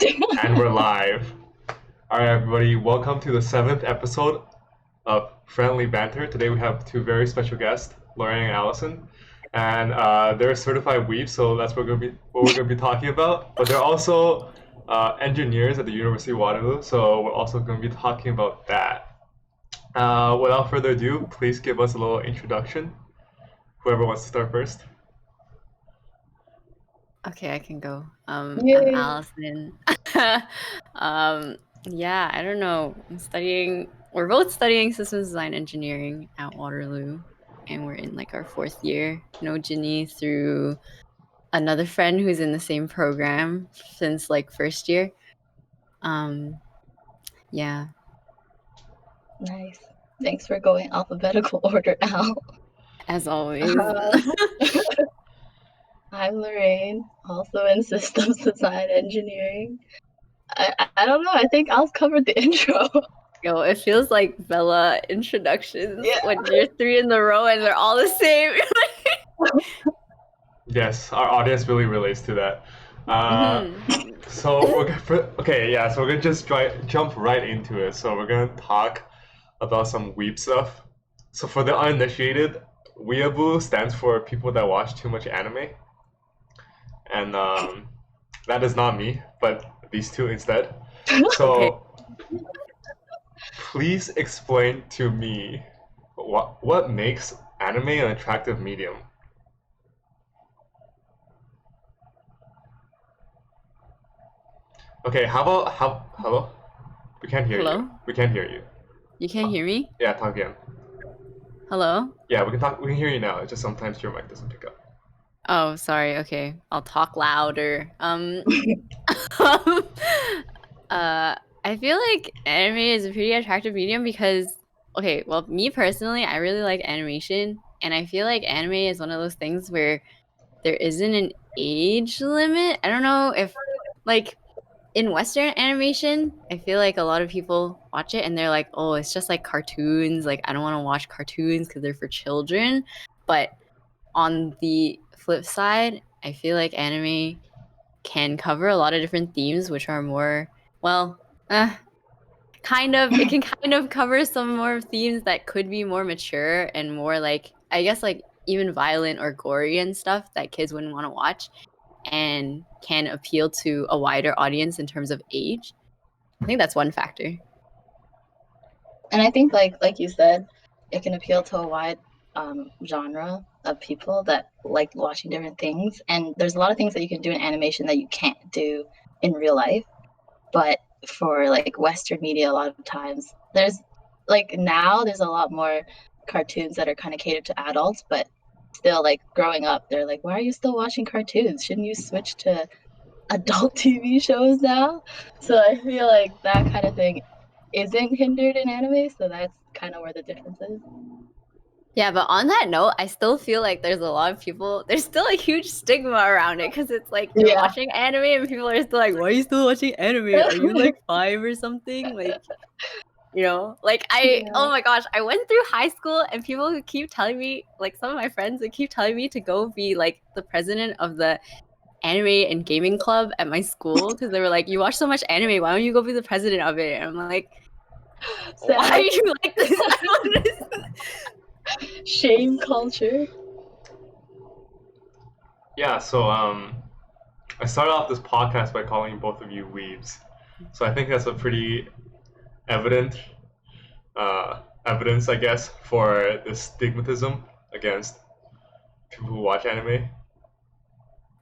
And we're live. All right, everybody, welcome to the 7th episode of Friendly Banter. Today we have two very special guests, Lorraine and Alison, and they're certified weebs, so that's what we're gonna be talking about. But they're also engineers at the University of Waterloo, so we're also gonna be talking about that. Without further ado, please give us a little introduction. Whoever wants to start first. Okay, I can go. I'm Yay. Alison. Yeah, I don't know. We're both studying systems design engineering at Waterloo, and we're in like our 4th year. Know Ginny through another friend who's in the same program since like 1st year. Yeah. Nice. Thanks for going alphabetical order, Al. As always. I'm Lorraine, also in systems design engineering. I don't know. I think Al's covered the intro. Yo, it feels like Bella introductions Yeah. when you're 3 in a row and they're all the same. Yes, our audience really relates to that. So so we're gonna just jump right into it. So we're gonna talk about some weeb stuff. So for the uninitiated, weeaboo stands for people that watch too much anime, and that is not me, but these two instead. So please explain to me what makes anime an attractive medium. Okay, hello? We can't hear Hello? you. We can't hear you. You can't hear me? Yeah, talk again. Hello? Yeah, we can hear you now. It's just sometimes your mic doesn't pick up. Oh, sorry. Okay, I'll talk louder. I feel like anime is a pretty attractive medium because, okay, well, me personally, I really like animation, and I feel like anime is one of those things where there isn't an age limit. I don't know if, like, in Western animation, I feel like a lot of people watch it and they're like, oh, it's just like cartoons. Like, I don't want to watch cartoons because they're for children. But on the flip side, I feel like anime can cover a lot of different themes, which are more, well, it can kind of cover some more themes that could be more mature and more like, I guess, like even violent or gory and stuff that kids wouldn't want to watch, and can appeal to a wider audience in terms of age. I think that's one factor. And I think, like you said, it can appeal to a wide genre of people that like watching different things. And there's a lot of things that you can do in animation that you can't do in real life. But for like Western media, a lot of times there's a lot more cartoons that are kind of catered to adults, but still, like, growing up, they're like, why are you still watching cartoons? Shouldn't you switch to adult TV shows now? So I feel like that kind of thing isn't hindered in anime, so that's kind of where the difference is. Yeah, but on that note, I still feel like there's a lot of people, there's still a huge stigma around it, because it's like you're watching anime and people are still like, why are you still watching anime? Are you like 5 or something? Like, you know, like oh my gosh, I went through high school and people who keep telling me, like some of my friends that keep telling me to go be like the president of the anime and gaming club at my school, because they were like, you watch so much anime, why don't you go be the president of it? And I'm like, why are you like this? Shame culture. Yeah, so I started off this podcast by calling both of you weebs. So I think that's a pretty evident evidence, I guess, for this stigmatism against people who watch anime.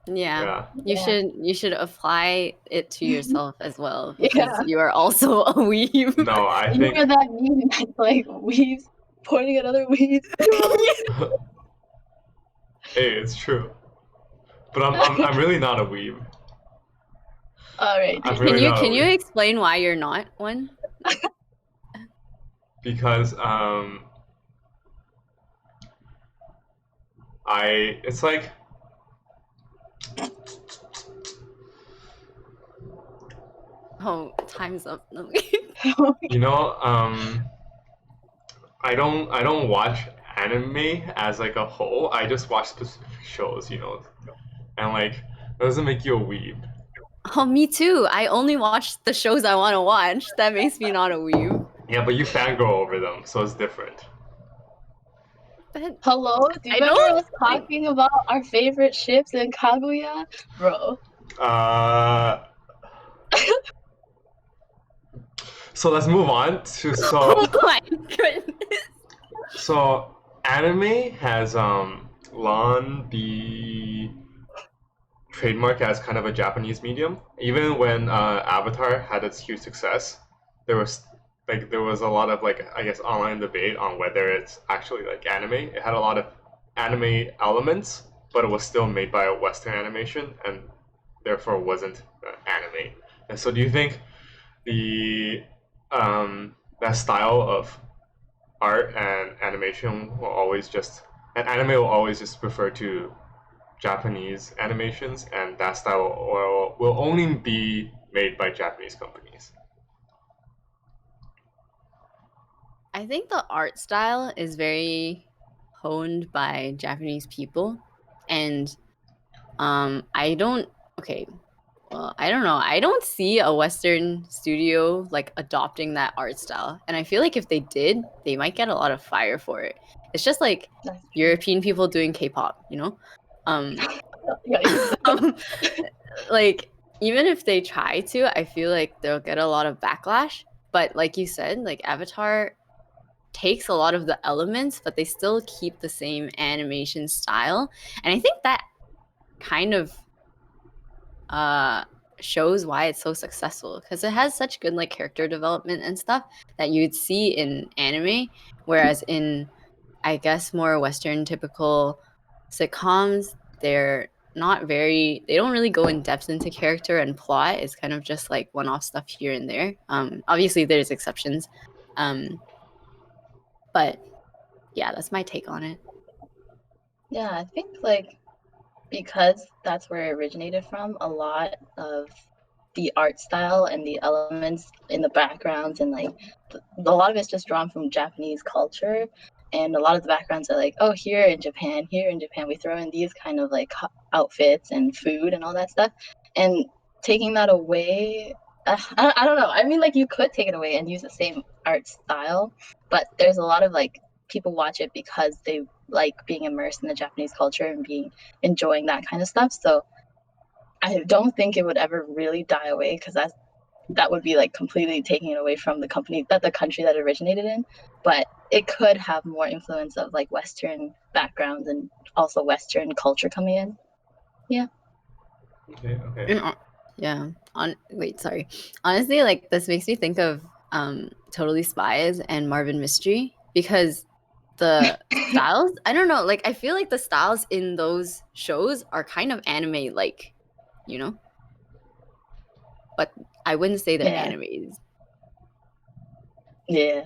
Yeah. You should apply it to yourself as well, because you are also a weeb. No, I think you know that meme that's like weebs pointing at other weebs. Hey, it's true. But I'm really not a weeb. All right. Can you explain why you're not one? Because it's like, oh, time's up. you know, I don't watch anime as like a whole. I just watch specific shows, you know, and like that doesn't make you a weeb. Oh, me too. I only watch the shows I want to watch. That makes me not a weeb. Yeah, but you fangirl over them, so it's different. But Hello, do you I remember don't us think talking about our favorite ships in Kaguya? Bro. Uh, so let's move on to oh my goodness. so anime has long be trademark as kind of a Japanese medium. Even when Avatar had its huge success, there was a lot of like I guess online debate on whether it's actually like anime. It had a lot of anime elements, but it was still made by a Western animation and therefore wasn't anime. And so, do you think the that style of art and animation will always just and anime will always just refer to Japanese animations, and that style will only be made by Japanese companies? I think the art style is very honed by Japanese people, and I don't. Okay, well, I don't know. I don't see a Western studio like adopting that art style, and I feel like if they did, they might get a lot of fire for it. It's just like That's true. European people doing K-pop, you know. Yeah, Um, like even if they try to, I feel like they'll get a lot of backlash. But like you said, like Avatar takes a lot of the elements, but they still keep the same animation style. And I think that kind of uh shows why it's so successful because it has such good like character development and stuff that you'd see in anime, whereas in I guess more Western typical sitcoms, they're not very they don't really go in depth into character and plot. It's kind of just like one-off stuff here and there. Obviously there's exceptions. But yeah, that's my take on it. yeah, I think like because that's where it originated from, a lot of the art style and the elements in the backgrounds and like a lot of it's just drawn from Japanese culture. And a lot of the backgrounds are like, oh, here in Japan, we throw in these kind of like outfits and food and all that stuff. And taking that away, I don't know. I mean, like you could take it away and use the same art style, but there's a lot of like people watch it because they like being immersed in the Japanese culture and being enjoying that kind of stuff. So I don't think it would ever really die away because that would be like completely taking it away from the country that originated in. But it could have more influence of like Western backgrounds and also Western culture coming in. Yeah. Okay, okay. Yeah. Wait, sorry. Honestly, like this makes me think of Totally Spies and Marvin Mystery because the styles, I don't know, like I feel like the styles in those shows are kind of anime like, you know? But I wouldn't say they're Yeah. animes. Yeah.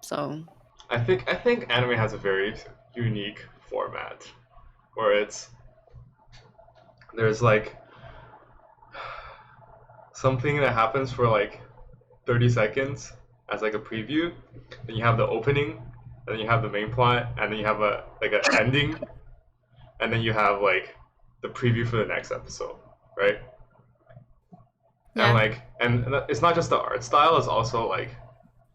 So I think anime has a very unique format where there's like something that happens for like 30 seconds as like a preview, then you have the opening, and then you have the main plot, and then you have a like an ending, and then you have like the preview for the next episode, right? yeah. And it's not just the art style, it's also like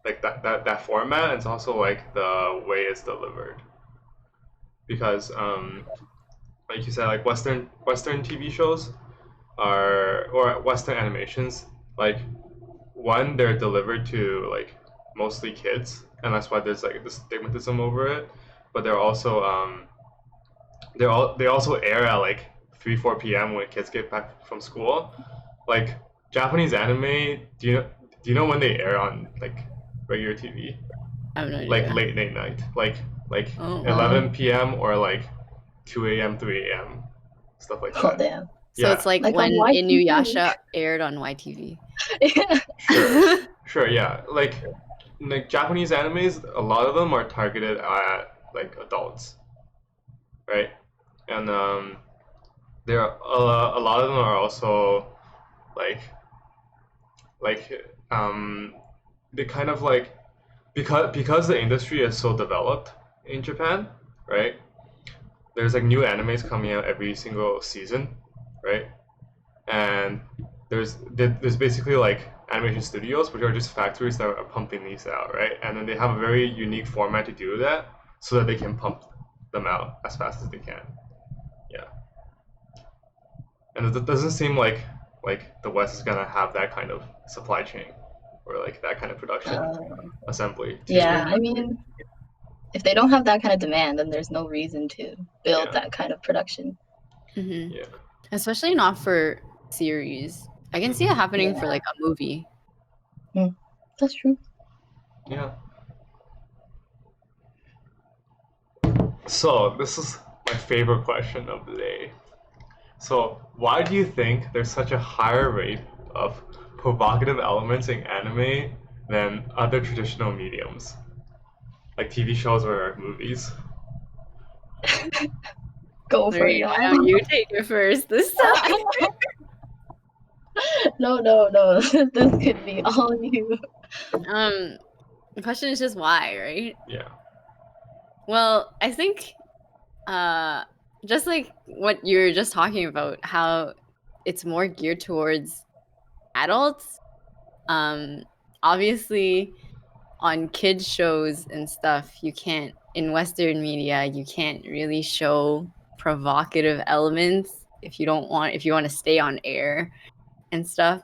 that format, it's also like the way it's delivered. Because like you said, like Western TV shows are or Western animations, like one, they're delivered to like mostly kids, and that's why there's like this stigmatism over it. But they're also they also air at like 3 4 p.m. when kids get back from school. Like Japanese anime, do you know when they air on like regular TV? I have no Like idea. late night, like Oh. 11 p.m. or like 2 a.m. 3 a.m. stuff like Oh that. damn. So Yeah, it's like Like on when YTV. Inuyasha aired on YTV. Yeah. sure, sure, yeah. Like Japanese animes, a lot of them are targeted at like adults, right? And there are a lot of them are also like like they kind of like because the industry is so developed in Japan, right? There's like new animes coming out every single season, right? and there's basically like animation studios, which are just factories that are pumping these out, right? And then they have a very unique format to do that, so that they can pump them out as fast as they can. Yeah, and it doesn't seem like the West is gonna have that kind of supply chain or like that kind of production Uh, assembly yeah, to I mean, if they don't have that kind of demand, then there's no reason to build yeah that kind of production. yeah. Especially not for series. I can see it happening Yeah, for like a movie. that's true. Yeah. So this is my favorite question of the day. So why do you think there's such a higher rate of provocative elements in anime than other traditional mediums, like TV shows or movies? Go for it, Lorraine, why y'all. don't you take it first this time? No. This could be all you. The question is just why, right? Yeah. Well, I think just like what you were just talking about, how it's more geared towards adults. Obviously on kids shows and stuff, you can't in Western media, you can't really show provocative elements if you want to stay on air and stuff.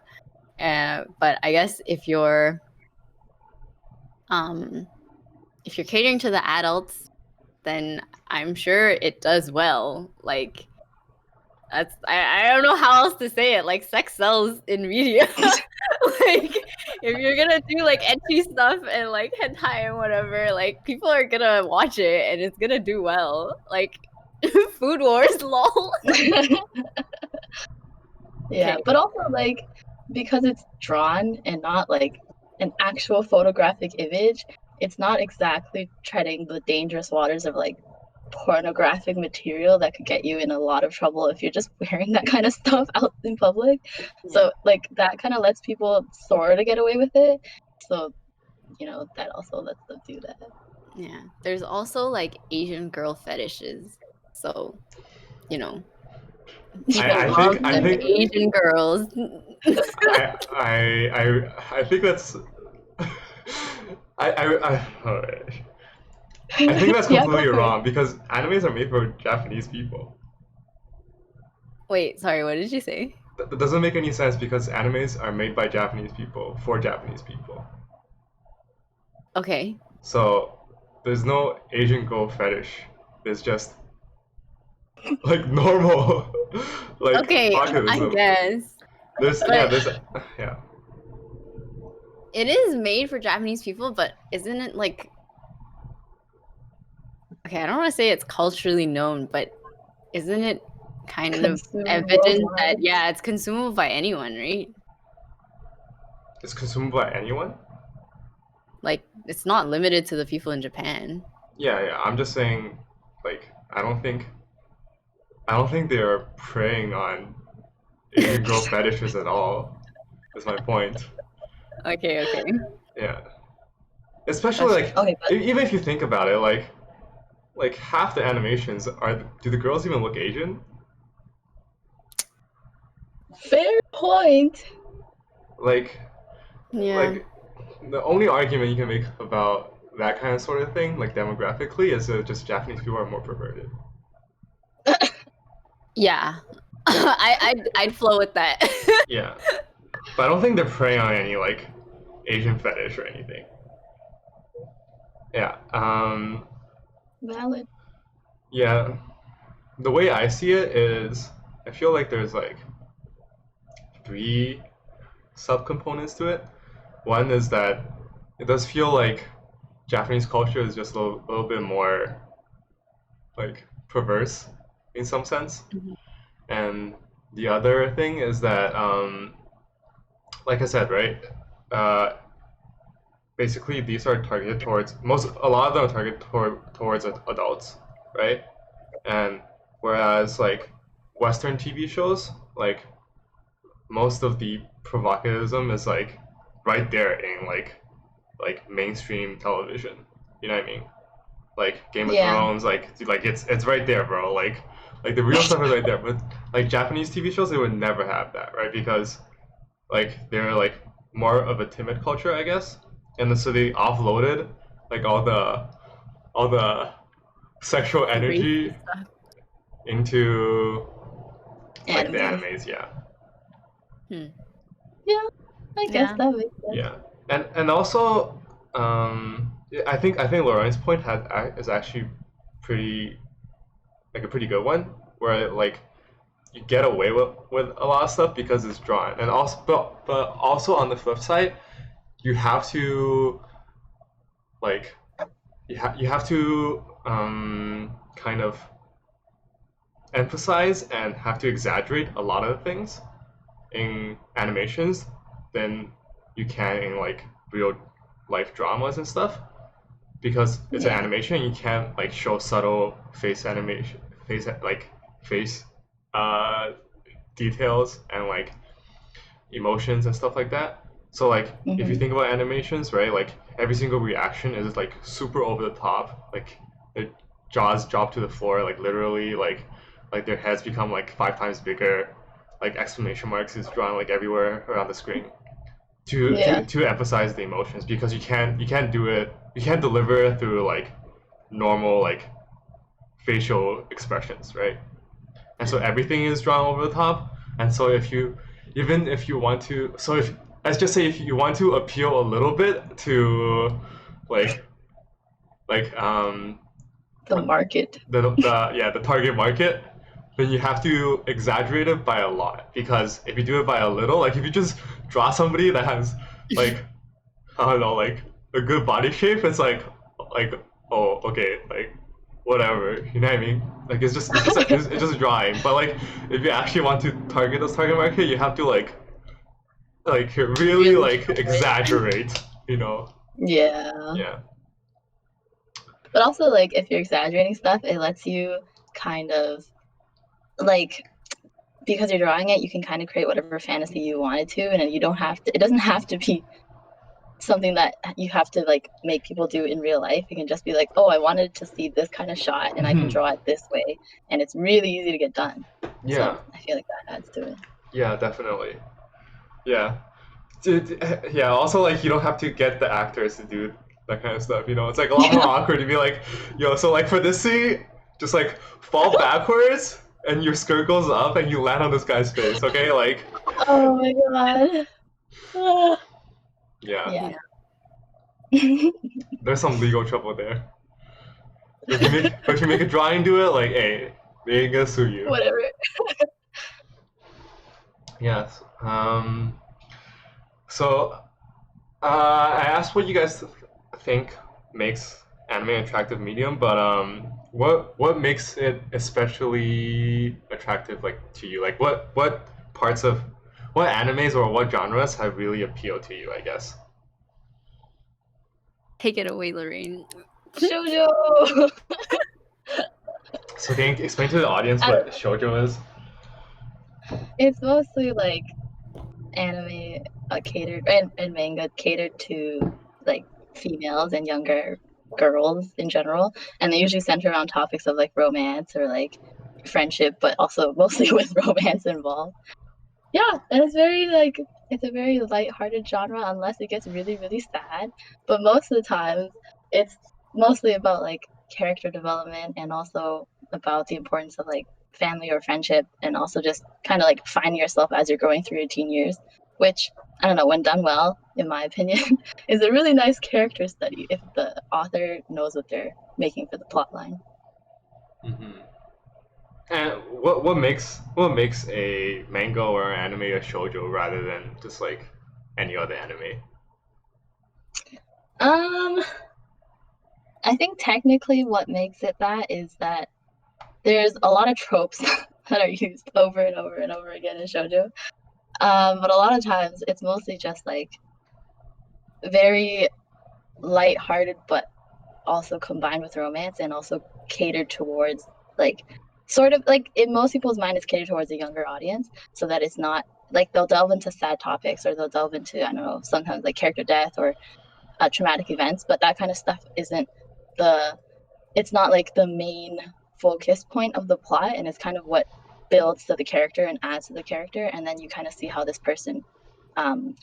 But I guess if you're catering to the adults, then I'm sure it does well. Like I don't know how else to say it. Like sex sells in media. Like if you're gonna do like etchy stuff and like hentai and whatever, like people are gonna watch it and it's gonna do well. Like Food Wars, lol. Yeah, Okay. but also like because it's drawn and not like an actual photographic image, it's not exactly treading the dangerous waters of like pornographic material that could get you in a lot of trouble if you're just wearing that kind of stuff out in public. Yeah. So like that kind of lets people sort of get away with it. So that also lets them do that. Yeah. There's also like Asian girl fetishes. So, you know, people I love think I them think Asian girls. I think that's alright. I think that's Yeah, go completely for it. wrong because animes are made for Japanese people. Wait, sorry, what did you say? That doesn't make any sense because animes are made by Japanese people for Japanese people. Okay. So there's no Asian girl fetish. There's just like normal like Okay, I volcanism. guess. There's But yeah. it is made for Japanese people, but isn't it like okay, I don't want to say it's culturally known, but isn't it kind of Consumed evident that worldwide. yeah, it's consumable by anyone, right? It's consumed by anyone? Like it's not limited to the people in Japan. Yeah. I'm just saying like I don't think they're preying on Asian girl fetishes at all. Is my point. Okay. Yeah. Especially That's like Okay, but even if you think about it, like half the animations are do the girls even look Asian? fair point. Like yeah. like the only argument you can make about that kind of sort of thing, like demographically, is that just Japanese people are more perverted. Yeah. I'd flow with that. Yeah. But I don't think they're preying on any like Asian fetish or anything. Yeah. Valid. Yeah. The way I see it is I feel like there's like three subcomponents to it. One is that it does feel like Japanese culture is just a little bit more like perverse in some sense. Mhm. And the other thing is that, like I said, right? Uh, Basically, these are targeted towards a lot of them are targeted towards adults, right? And whereas like Western TV shows, like most of the provocativism is like right there in like mainstream television. You know what I mean? Like Game of Yeah. Thrones, like it's right there, bro. Like Like the real stuff is right there. But like Japanese TV shows, they would never have that, right? Because like they're like more of a timid culture, I guess. And then, so they offloaded like all the sexual energy into like the Anime. animes, yeah. Yeah, I guess Yeah. that makes sense. Yeah, and also, yeah, I think Lorraine's point is actually pretty like a pretty good one, where like you get away with a lot of stuff because it's drawn, and also but also on the flip side, you have to like you have to kind of emphasize and have to exaggerate a lot of things in animations than you can in like real life dramas and stuff, because it's an Yeah. animation. You can't like show subtle face animation, face uh, details and like emotions and stuff like that. So like if you Hmm. think about animations, right, like every single reaction is like super over the top, like their jaws drop to the floor, like literally, like their heads become like 5 times bigger, like exclamation marks is drawn like everywhere around the screen to Yeah. emphasize the emotions, because you can't deliver it through like normal like facial expressions, right? And so everything is drawn over the top. And so if you even if you want to, so if let's just say if you want to appeal a little bit to like like The market. the target market, then you have to exaggerate it by a lot, because if you do it by a little, like if you just draw somebody that has like I don't know, like a good body shape, it's like oh okay, like whatever, you know what I mean? Like it's just a drawing. But like if you actually want to target this target market, you have to like really Really like show it. exaggerate, you know? Yeah. Yeah. But also, like, if you're exaggerating stuff, it lets you kind of, like, because you're drawing it, you can kind of create whatever fantasy you wanted to, and you don't have to, it doesn't have to be something that you have to, like, make people do in real life. You can just be like, oh, I wanted to see this kind of shot, and I can draw it this way, and it's really easy to get done. Yeah. So I feel like that adds to it. Yeah, definitely. Yeah. Yeah, also like you don't have to get the actors to do that kind of stuff, you know? It's like a lot more Yeah. awkward to be like, yo, so like for this scene, just like fall backwards and your skirt goes up and you land on this guy's face, okay? Like, Oh my god. Ah. yeah, Yeah. there's some legal trouble there. But if you make a drawing do it, like, hey, they ain't gonna sue you. Whatever. Yes. So I asked what you guys think makes anime an attractive medium, but what makes it especially attractive, like to you? Like what parts of what animes or what genres have really appealed to you? I guess. Take it away, Lorraine. Shoujo. So can you explain to the audience what shoujo is? It's mostly like anime catered and manga catered to like females and younger girls in general, and they usually center around topics of like romance or like friendship, but also mostly with romance involved. Yeah, and it's a very light-hearted genre unless it gets really really sad, but most of the times it's mostly about like character development and also about the importance of like family or friendship, and also just kind of like finding yourself as you're going through your teen years, which I don't know, when done well, in my opinion, is a really nice character study if the author knows what they're making for the plot line. Mm-hmm. And what makes a manga or anime a shoujo rather than just like any other anime? Um, I think technically what makes it that is that there's a lot of tropes that are used over and over and over again in shoujo. But a lot of times it's mostly just like very light-hearted, but also combined with romance and also catered towards like sort of like in most people's mind it's catered towards a younger audience, so that it's not like they'll delve into sad topics or they'll delve into, I don't know, sometimes like character death or traumatic events, but that kind of stuff isn't the it's not like the main focus point of the plot, and it's kind of what builds to the character and adds to the character, and then you kind of see how this person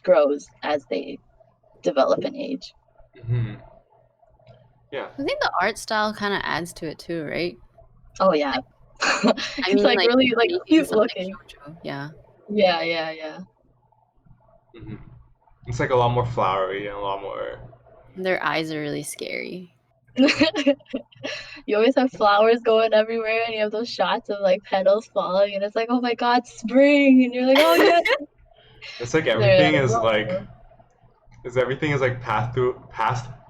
grows as they develop and age. Hmm. Yeah. I think the art style kind of adds to it too, right? Oh yeah. I It's mean, like really like making cute something looking. shoujo. Yeah. Yeah. Hmm. It's like a lot more flowery and a lot more. Their eyes are really scary. You always have flowers going everywhere, and you have those shots of like petals falling, and it's like, oh my god, spring, and you're like, oh yeah. It's like They're everything like, is "Whoa." like. Is everything is like passed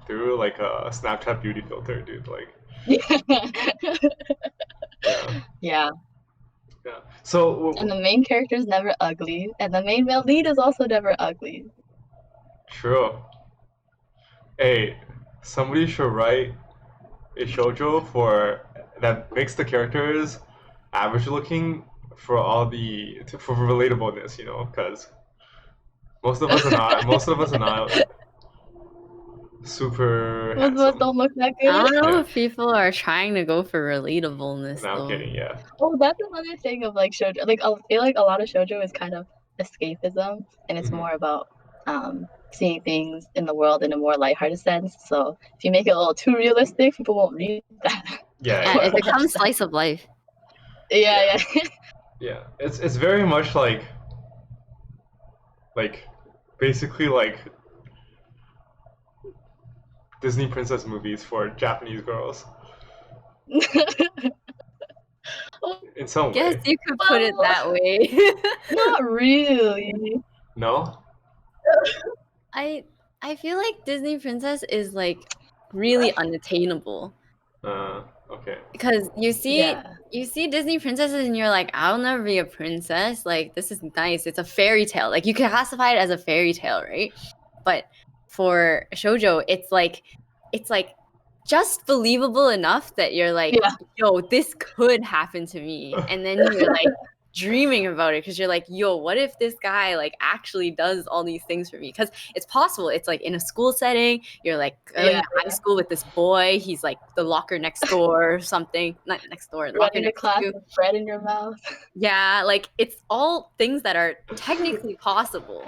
through like a Snapchat beauty filter, dude. Like, yeah, Yeah. yeah. So And the main character is never ugly, and the main male lead is also never ugly. true. Hey, somebody should write a shoujo for that makes the characters average looking for all the for relatableness, you know, because most of us are not super Most of us handsome. don't look that I don't good. know Yeah. if people are trying to go for relatableness No, I'm though. kidding. Yeah. Oh, that's another thing of like shoujo. Like I feel like a lot of shoujo is kind of escapism, and it's Mhm. more about seeing things in the world in a more lighthearted sense. So if you make it a little too realistic, people won't read that. Yeah. Yeah, Or it watch becomes that. slice of life. Yeah. Yeah. It's very much like basically like Disney princess movies for Japanese girls in some Guess way. you could put it Well, that way. not really. No? I feel like Disney princess is like really unattainable Okay. because Yeah. you see Disney princesses and you're like, I'll never be a princess. Like this is nice. It's a fairy tale. Like you can classify it as a fairy tale, right? But for shoujo, it's like just believable enough that you're like, Yeah. yo, this could happen to me. And then you're like dreaming about it because you're like, yo, what if this guy like actually does all these things for me? Because it's possible. It's like in a school setting, you're like going Yeah. to high school with this boy. He's like the locker next door or something. Not next door, locker Running to next class to. with bread in your mouth. Yeah, like it's all things that are technically possible,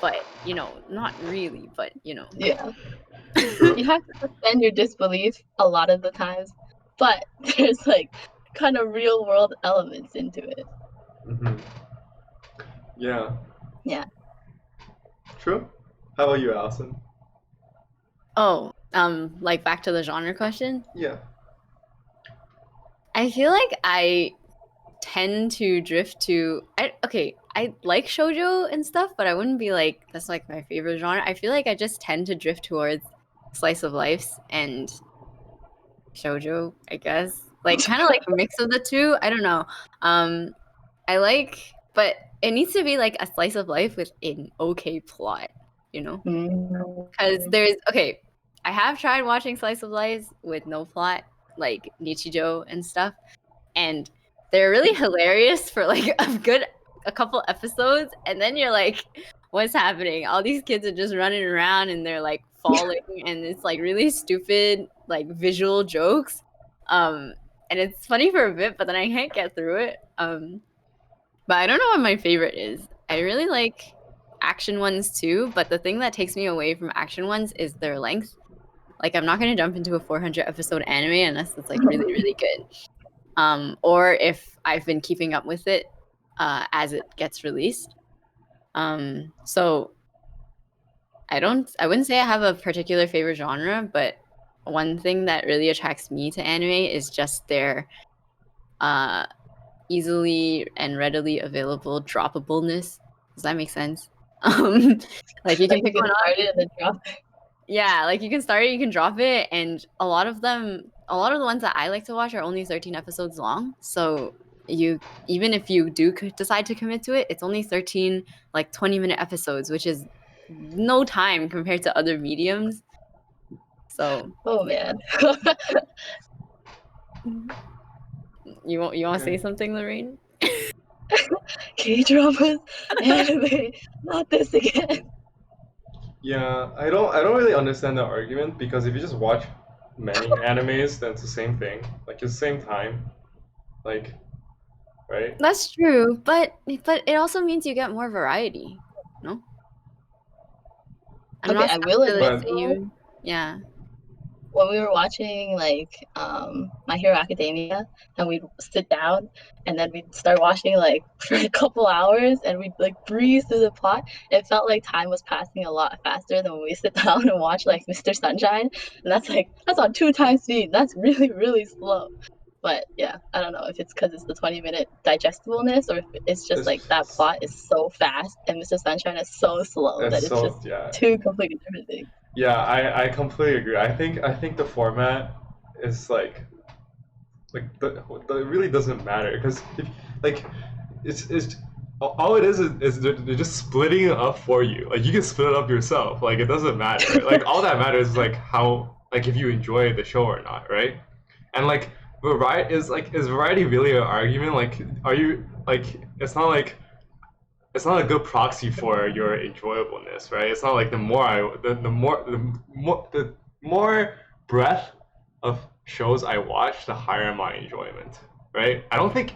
but you know, not really, but you know. Yeah. You have to suspend your disbelief a lot of the times, but there's like kind of real world elements into it. Hmm. Yeah. Yeah. True. How about you, Alison? Oh, like back to the genre question. Yeah. I feel like I tend to drift to I like shoujo and stuff, but I wouldn't be like that's like my favorite genre. I feel like I just tend to drift towards slice of life and shoujo, I guess. Like kind of like a mix of the two. I don't know. I like but it needs to be like a slice of life with an okay plot, you know? Because Mm. there's okay, I have tried watching slice of life with no plot, like Nichijou and stuff, and they're really hilarious for like a couple episodes, and then you're like, what's happening? All these kids are just running around and they're like falling, and it's like really stupid, like visual jokes. And it's funny for a bit, but then I can't get through it. But I don't know what my favorite is. I really like action ones too, but the thing that takes me away from action ones is their length. Like I'm not gonna jump into a 400 episode anime unless it's like really, really good. Or if I've been keeping up with it as it gets released. So I wouldn't say I have a particular favorite genre, but one thing that really attracts me to anime is just their easily and readily available droppableness. Does that make sense? Like you can Like pick you one can up. start it and then drop it. Yeah, like you can start it, you can drop it, and a lot of the ones that I like to watch are only 13 episodes long. So you even if you do decide to commit to it, it's only 13 like 20-minute episodes, which is no time compared to other mediums. So Oh man. you want to say something, Lorraine? K-dramas, anime, not this again. Yeah, I don't really understand the argument because if you just watch many animes, then it's the same thing. Like it's the same time. Like, right? That's true, but it also means you get more variety. No, I'm Okay, not I stuck will to the admit though, same. Yeah. when we were watching like My Hero Academia, and we'd sit down and then we'd start watching like for a couple hours and we'd like breeze through the plot, it felt like time was passing a lot faster than when we sit down and watch like Mr. Sunshine. And that's on 2 times speed. That's really, really slow. But yeah, I don't know if it's because it's the 20-minute digestibleness or if it's just like that It's plot is so fast and Mr. Sunshine is so slow that it's it's so just yeah. two completely different things. Yeah, I completely agree. I think the format is it really doesn't matter because like it's all it is they're just splitting it up for you. Like you can split it up yourself. Like it doesn't matter. Like all that matters is like how like if you enjoy the show or not, right? And like variety is variety really an argument? Like are you like it's not a good proxy for your enjoyableness, right? It's not like the more breadth of shows I watch, the higher my enjoyment, right? I don't think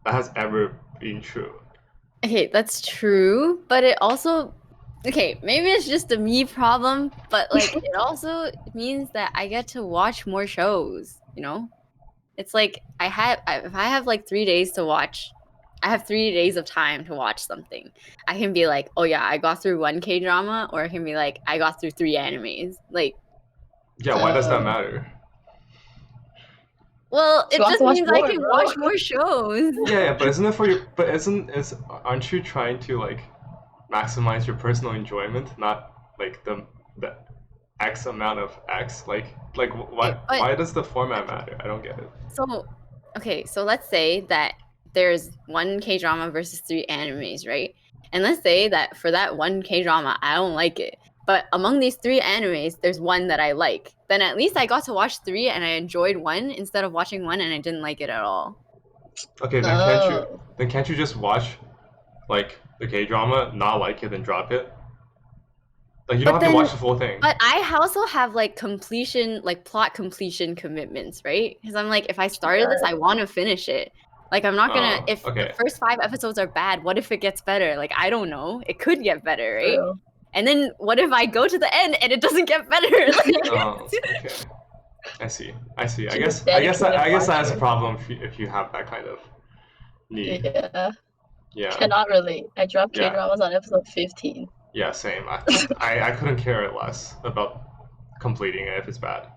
that has ever been true. Okay, that's true, but it also okay, maybe it's just a me problem, but like it also means that I get to watch more shows, you know? It's like if I have like 3 days to watch, I have 3 days of time to watch something. I can be like, "Oh yeah, I got through one K-drama," or I can be like, "I got through 3 animes." Like, Yeah, why does that matter? well, She it wants just to watch means I more, can bro. watch more shows. Yeah, but isn't it for your? But aren't you trying to like maximize your personal enjoyment, not like the X amount of X? Like Okay, but why does the format matter? I don't get it. so okay, so let's say that there's one K drama versus 3 animes, right? And let's say that for that one K drama, I don't like it. But among these 3 animes, there's one that I like. Then at least I got to watch 3 and I enjoyed one instead of watching one and I didn't like it at all. Okay, Oh. then can't you just watch like the K drama, not like it, then drop it? Like you don't But have to then watch the full thing. but I also have like completion, like plot completion commitments, right? Because I'm like, if I started this, I want to finish it. Like I'm not gonna. Oh, If the okay. first 5 episodes are bad, what if it gets better? Like I don't know. It could get better, right? True. And then what if I go to the end and it doesn't get better? Like, Oh, okay. I see. I see. She's a I guess dedicated that is a watcher. problem if you have that kind of need. Yeah. Yeah. Cannot relate. I dropped Yeah. K-dramas on episode 15. Yeah. Same. I couldn't care less about completing it if it's bad.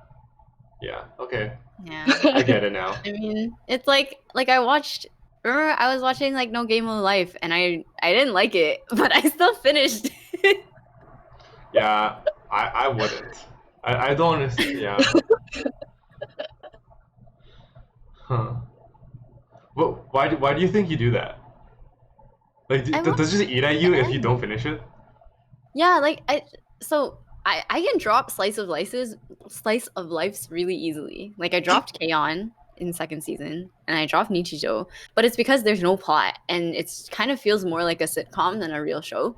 Yeah. Okay. yeah. I get it now. I mean, it's like I watched. Remember, I was watching like No Game of Life, and I didn't like it, but I still finished. Yeah. I wouldn't. I don't understand. Yeah. Huh. Well, why do you think you do that? Like, I does it just eat at you if you don't finish it? Yeah, like I can drop slice of lifes really easily. Like I dropped K-On! In second season and I dropped Nichijou, but it's because there's no plot and it's kind of feels more like a sitcom than a real show.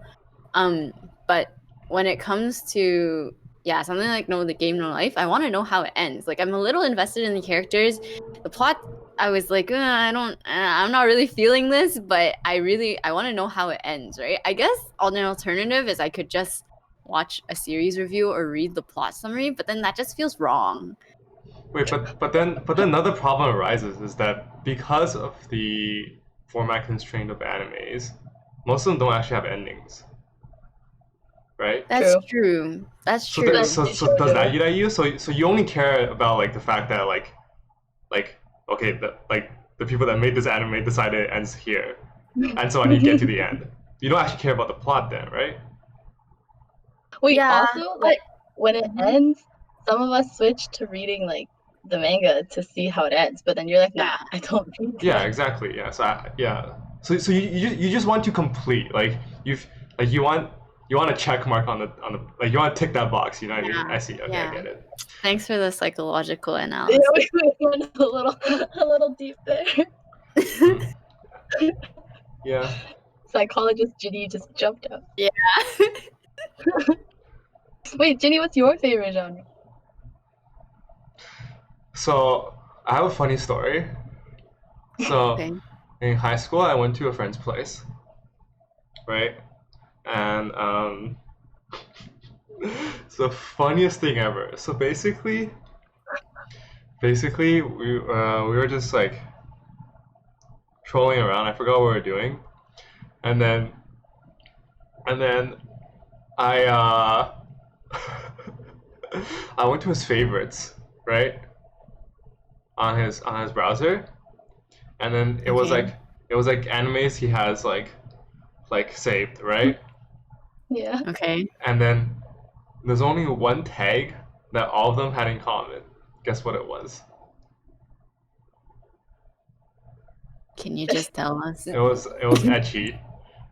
But when it comes to yeah, something like No the Game No Life, I want to know how it ends. Like I'm a little invested in the characters. The plot I was like, I'm not really feeling this, but I want to know how it ends, right? I guess an alternative is I could just watch a series review or read the plot summary, but then that just feels wrong. Wait, but then another problem arises is that because of the format constraint of animes, most of them don't actually have endings, right? That's True. true. That's So true. so does that eat at you? So you only care about like the fact that like okay the people that made this anime decided it ends here, and so I need to get to the end. You don't actually care about the plot then, right? Wait, Yeah, also, like, when it Mhm. ends, some of us switch to reading, like, the manga to see how it ends, but then you're like, nah, I don't read Yeah, it. exactly. Yeah. Yeah. So you just want to complete like you want a check mark on the like you want to tick that box. You know what I mean? Yeah, I see. Okay, I yeah. get it. Thanks for the psychological Yeah, analysis. we went a little deep there. Hmm. Yeah. Psychologist Ginny just jumped out. Yeah. Wait, Ginny, what's your favorite genre? So I have a funny story. So Okay. in high school, I went to a friend's place, right? And it's the funniest thing ever. So basically we were just like trolling around. I forgot what we were doing, and then I I went to his favorites, right, on his browser, and then Okay. it was like animes he has like saved, right, Yeah. Okay. and then there's only one tag that all of them had in common. Guess what it was? Can you just tell us? It was ecchi,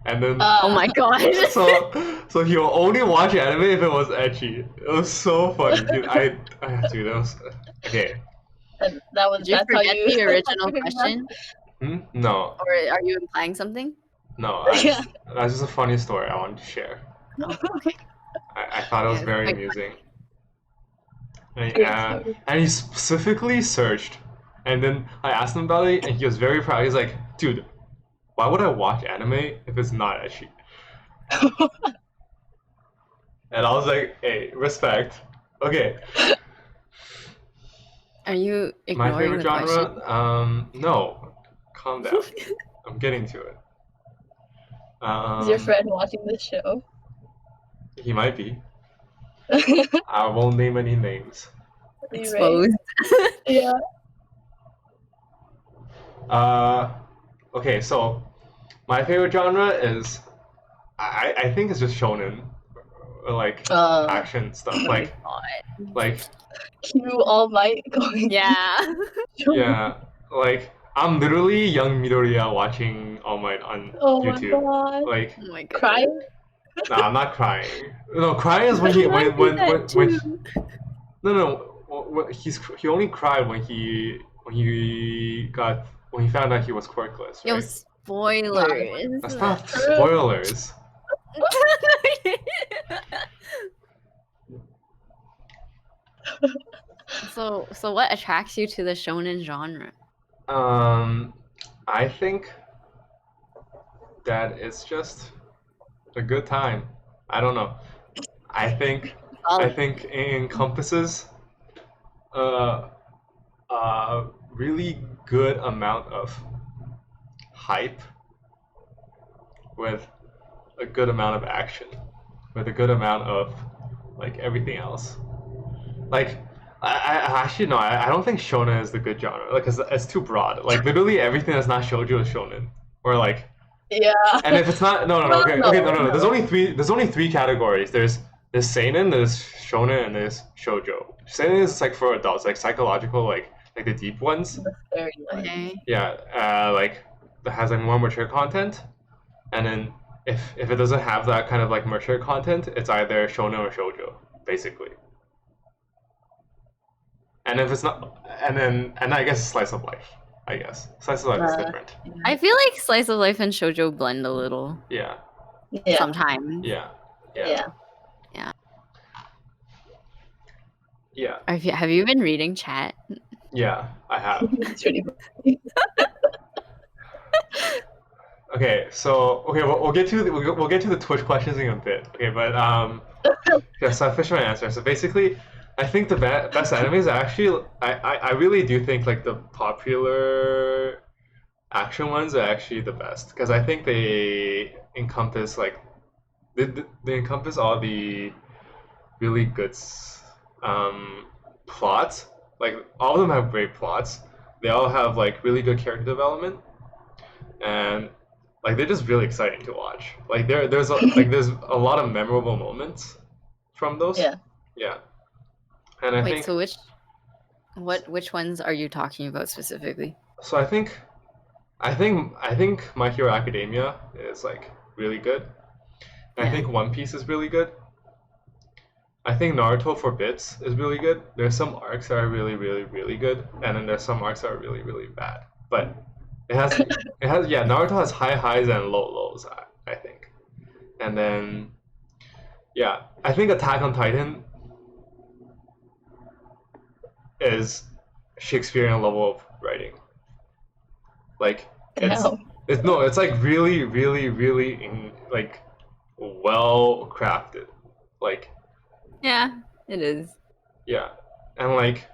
and then Oh my god. so he'll only watch anime if it was ecchi. It was so funny, dude. Dude, that was okay. And that was Did you that's how forget you the original figured it out? question? No, Or are you implying something? no. Yeah. That's just a funny story I wanted to share. Oh, okay. I thought it was Yeah, very quite amusing. Good story. And he specifically searched, and then I asked him about it, and he was very proud. He's like, "Dude, why would I watch anime if it's not ecchi?" And I was like, "Hey, respect." Okay, Are you my ignoring favorite the question? genre? No, calm down. I'm getting to it. Is your friend watching this show? He might be. I won't name any names. Exposed. Yeah. Okay, so my favorite genre is I think it's just shonen, or like action stuff, Oh my god. like Cue All Might going. Yeah. yeah, like I'm literally young Midoriya watching All Might on Oh my YouTube. god. Like, Oh my god. Crying? nah, I'm not crying. No, crying is when he I do that when too. he only cried when he found out he was quirkless, Yo, right? spoilers. That's not spoilers. So what attracts you to the shonen genre? I think that it's just a good time. I don't know. I think Solid. it encompasses a really good amount of hype with a good amount of action, with a good amount of like everything else. Like I actually no, I don't think shonen is the good genre. Like it's too broad. Like literally everything that's not shoujo is shonen, or like. Yeah. And if it's not, no, Well, okay, no, no. There's no. only three categories. There's seinen, there's shonen, and there's shoujo. Seinen is like for adults, like psychological, like the deep ones. Very nice. Okay. Yeah, like that has like more mature content. And then if it doesn't have that kind of like mature content, it's either shonen or shoujo, basically. And if it's not, and I guess slice of life. I guess slice of life is different. I feel like slice of life and shoujo blend a little Yeah. Yeah. sometimes. Yeah. Yeah. Yeah. Have you been reading chat? Yeah, I have. It's really funny. Okay, so we'll get to we'll get to the Twitch questions in a bit. Okay, but yeah, so I finished my answer. So basically, I think the best animes are actually I really do think like the popular action ones are actually the best because I think they encompass like they encompass all the really good plots. Like all of them have great plots. They all have like really good character development, and like they're just really exciting to watch. Like there's a lot of memorable moments from those. Yeah. Yeah. And I Wait, think so which ones are you talking about specifically? so. I think My Hero Academia is like really good. And I Yeah. think One Piece is really good. I think Naruto for bits is really good. There's some arcs that are really, really, really good, and then there's some arcs that are really, really bad. But yeah, Naruto has high highs and low lows, I think. And then yeah, I think Attack on Titan is Shakespearean level of writing. Like it's Damn. it's like really like well crafted. Like Yeah, it is. yeah, and like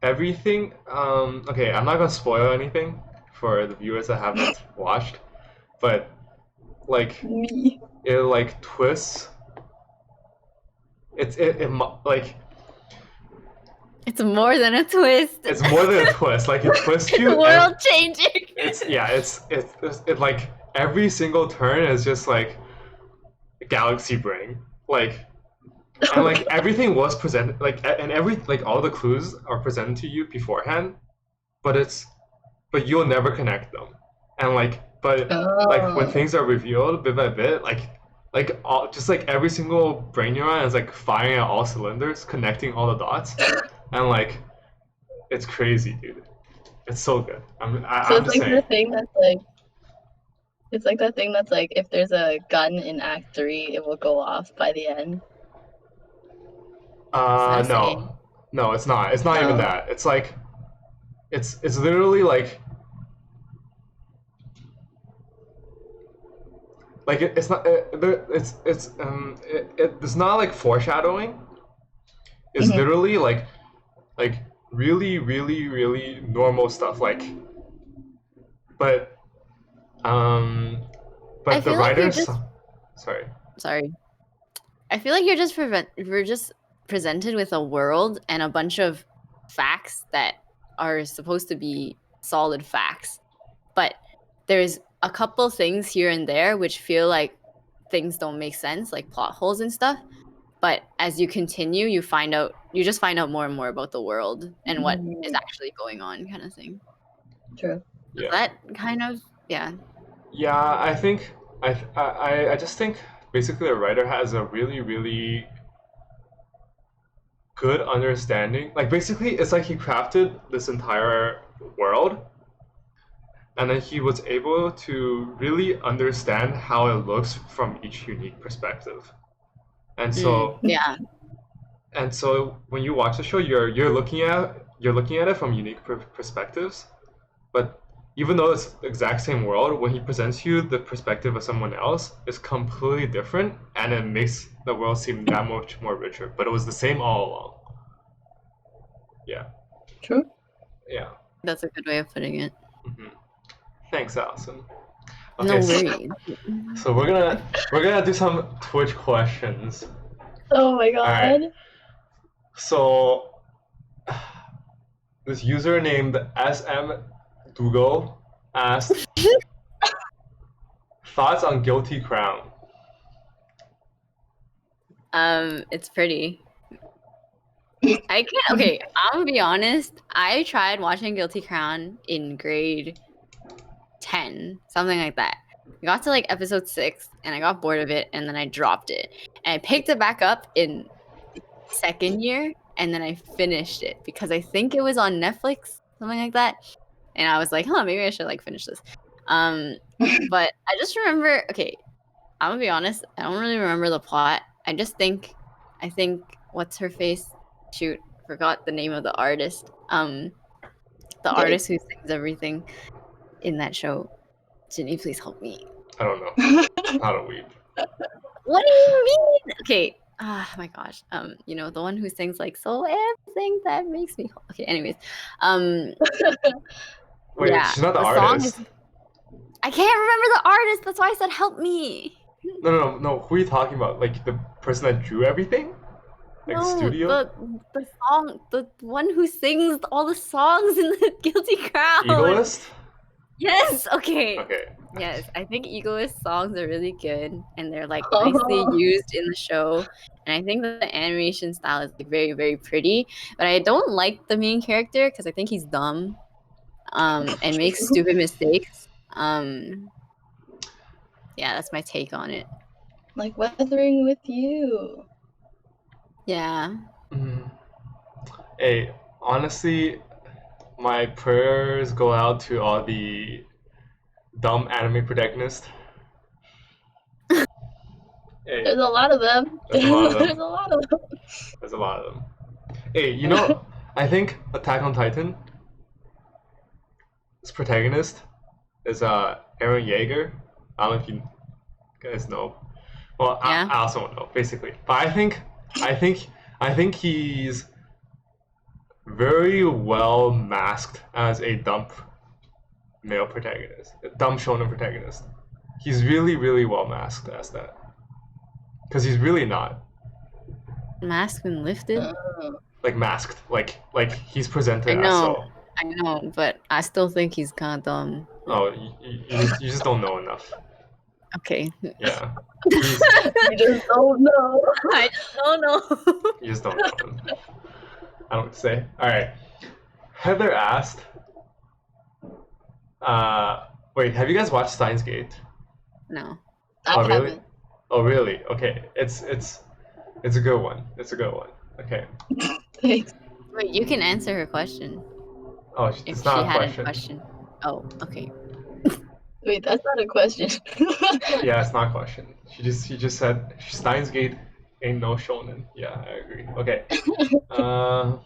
everything. Okay, I'm not gonna spoil anything for the viewers that haven't watched, but like Me. it like twists. Like It's more than a twist. it's more than a twist. Like it twists It's you. world changing. It's like every single turn is just like galaxy brain. Like and like everything was presented like and every like all the clues are presented to you beforehand, but you'll never connect them. And like when Oh. things are revealed bit by bit, like all just like every single brain neuron is like firing at all cylinders, connecting all the dots, and like it's crazy, dude. It's so good. So I'm it's just like the saying. thing that's like it's like that thing that's like if there's a gun in Act 3, it will go off by the end. Is that a saying? No, it's not. It's not even Oh. that. It's like it's literally like it's not it's not like foreshadowing. It's Mhm. literally like really normal stuff. Like but um I but the feel like you're writers just sorry. sorry. I feel like we're just presented with a world and a bunch of facts that are supposed to be solid facts. But there's a couple things here and there which feel like things don't make sense, like plot holes and stuff. But as you continue, you just find out more and more about the world and what is actually going on, kind of thing. True. Is Yeah. that kind of yeah. Yeah, I think I just think basically a writer has a really good understanding. Like basically it's like he crafted this entire world and then he was able to really understand how it looks from each unique perspective. And so Yeah. when you watch the show you're looking at it from unique perspectives, but even though it's the exact same world, when he presents you the perspective of someone else, it's completely different, and it makes the world seem that much more richer. But it was the same all along. Yeah, True. yeah. That's a good way of putting it. hmm Thanks, Alison. No Okay, worries. so we're gonna do some Twitch questions. Oh my All right. god. So this user named SM Dugo asked thoughts on Guilty Crown. It's pretty. I can't. Okay, I'm gonna be honest. I tried watching Guilty Crown in grade 10, something like that. I got to like episode 6, and I got bored of it, and then I dropped it. And I picked it back up in second year, and then I finished it because I think it was on Netflix, something like that. And I was like, huh, maybe I should like finish this. But I just remember. Okay, I'm gonna be honest. I don't really remember the plot. I think what's her face? Shoot, forgot the name of the artist. The artist who sings everything in that show. Ginny, please help me. I don't know. Not a weeb. What do you mean? Okay. Ah, my gosh. You know, the one who sings like so everything that makes me okay, anyways. Wait, Yeah, she's not the the song artist. is I can't remember the artist, that's why I said help me. No. Who are you talking about? Like the person that drew everything? Like the No, studio? the song, the one who sings all the songs in the Guilty Crown. Egoist? Yes, okay. Okay. Yes, I think Egoist songs are really good, and they're like nicely used in the show. And I think that the animation style is like very pretty. But I don't like the main character because I think he's dumb, and makes stupid mistakes. Yeah, that's my take on it. Like weathering with you. Yeah. Hey, honestly, my prayers go out to all the dumb anime protagonists. Hey, There's a lot of them. There's a lot of them. There's a lot of them. there's a lot of them. Hey, I think Attack on Titan, its protagonist is Aaron Yeager. I don't know if you guys know. Well, Yeah. I also don't know, basically. But I think he's very well masked as a dumb male protagonist, a dumb shonen protagonist. He's really, really well masked as that. Because he's really not Mask been lifted. like masked, like he's I presented as know, so. I know, but I still think he's kind of dumb. Oh, you just don't know enough. Okay. Yeah, he's You just don't know. I don't know. you just don't know enough. I don't know what to say. All right, Heather asked. Wait, have you guys watched Steins Gate? No. I Oh, really? haven't. Oh, really? Okay, it's a good one. It's a good one. Okay. Thanks. Wait, you can answer her question Oh, if it's she not a had question. a question. Oh, okay. Wait, that's not a question. Yeah, it's not a question. She just said Steins Gate ain't no shonen. Yeah, I agree. Okay. All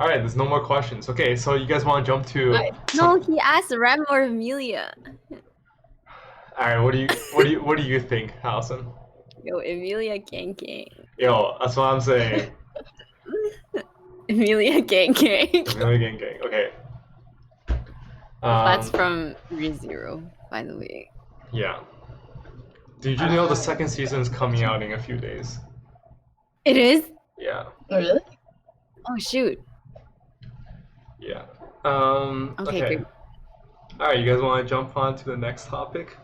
right. There's no more questions. Okay, so you guys want to jump to? Right. No, he asked Rem or Emilia. All right. What do you think, Alison? Yo, Emilia gang gang. Yo, that's what I'm saying. Emilia gang gang. Really gang gang. Okay. That's from ReZero, by the way. Yeah. Did you know the second season is coming out in a few days? It is? Yeah. Really? Oh shoot. Yeah. Okay, Okay. good. All right. You guys want to jump on to the next topic?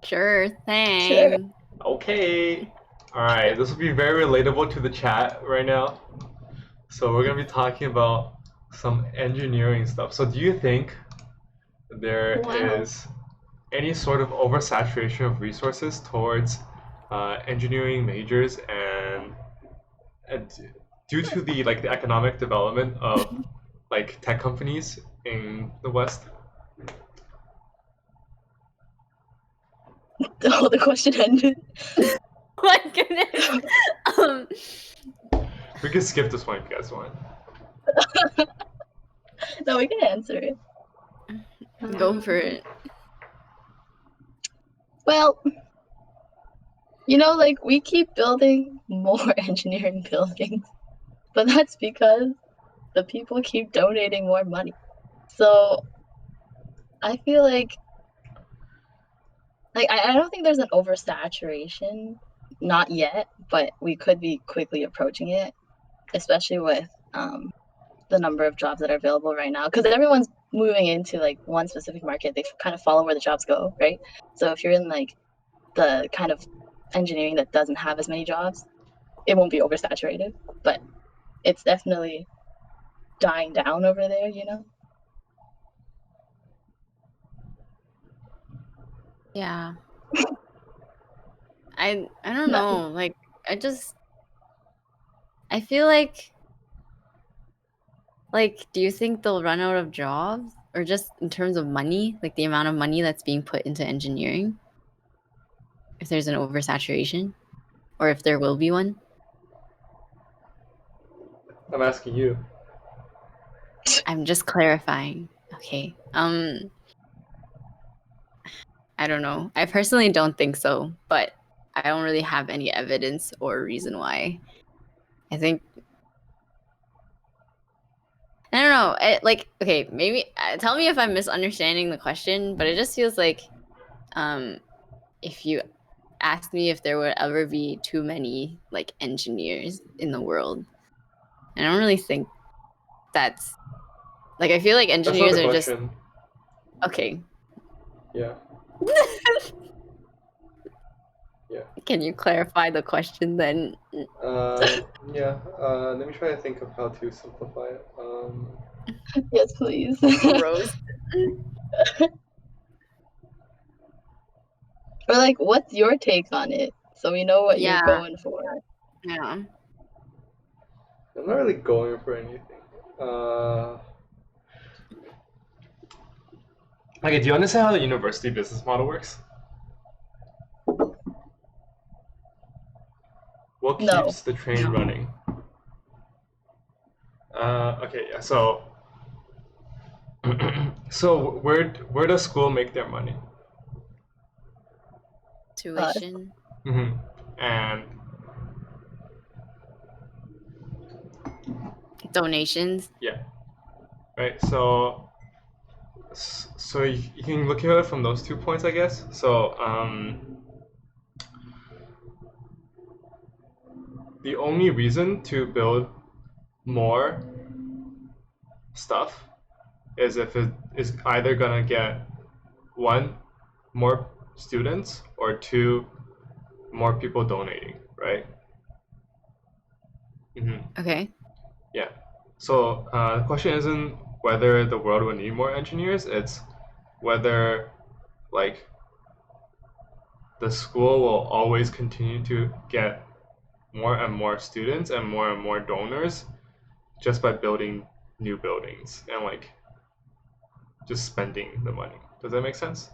Sure thing. Sure. Okay. All right. This will be very relatable to the chat right now. So we're gonna be talking about some engineering stuff. So do you think there is Wow. any sort of oversaturation of resources towards engineering majors and due to the the economic development of like tech companies in the West? Oh, the question ended. Oh my goodness. We could skip this one if you guys want. No, we can answer it. Go for it. Well, like we keep building more engineering buildings, but that's because the people keep donating more money. So I feel like I don't think there's an oversaturation, not yet, but we could be quickly approaching it, especially with the number of jobs that are available right now, because everyone's moving into like one specific market. They kind of follow where the jobs go, right? So if you're in like the kind of engineering that doesn't have as many jobs, it won't be oversaturated, but it's definitely dying down over there. Yeah. I don't No. know. Like I feel like do you think they'll run out of jobs? Or just in terms of money, like the amount of money that's being put into engineering? If there's an oversaturation? Or if there will be one? I'm asking you. I'm just clarifying. Okay. I don't know. I personally don't think so, but I don't really have any evidence or reason why. I think I don't know. Okay, maybe tell me if I'm misunderstanding the question, but it just feels like if you asked me if there would ever be too many like engineers in the world, I don't really think that's like I feel like That's not engineers the are just question. okay. Yeah. Yeah. Can you clarify the question then? Yeah. Let me try to think of how to simplify it. Yes, please. Gross. Or like, what's your take on it, so we know what you're Yeah. going for? Yeah. I'm not really going for anything. Okay, do you understand how the university business model works? What No. keeps the train running? Okay, yeah. So, so where does school make their money? Us. Tuition. Hmm. And Donations. yeah, right. So you can look at it from those 2 points, I guess. So the only reason to build more stuff is if it is either gonna get one, more students, or two, more people donating, right? Okay. Yeah. So the question isn't whether the world will need more engineers, it's whether like the school will always continue to get more and more students and more donors just by building new buildings and like just spending the money. Does that make sense?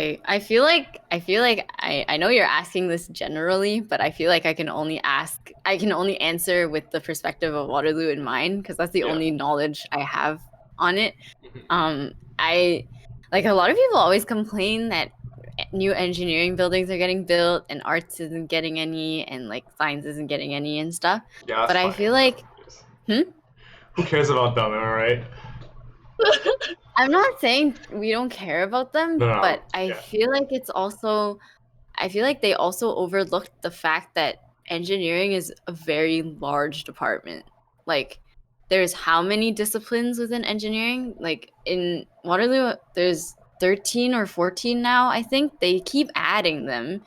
Okay. I know you're asking this generally, but I feel like I can only answer with the perspective of Waterloo in mind because that's the Yeah. only knowledge I have on it. Mhm. I like a lot of people always complain that new engineering buildings are getting built and arts isn't getting any and like science isn't getting any and stuff. Yeah, that's But I fine. feel like hmm? Who cares about them, am I right? I'm not saying we don't care about them, No, no, but I yeah. feel like I feel like they also overlooked the fact that engineering is a very large department. Like, there's how many disciplines within engineering? Like, in Waterloo, there's 13 or 14 now, I think. They keep adding them.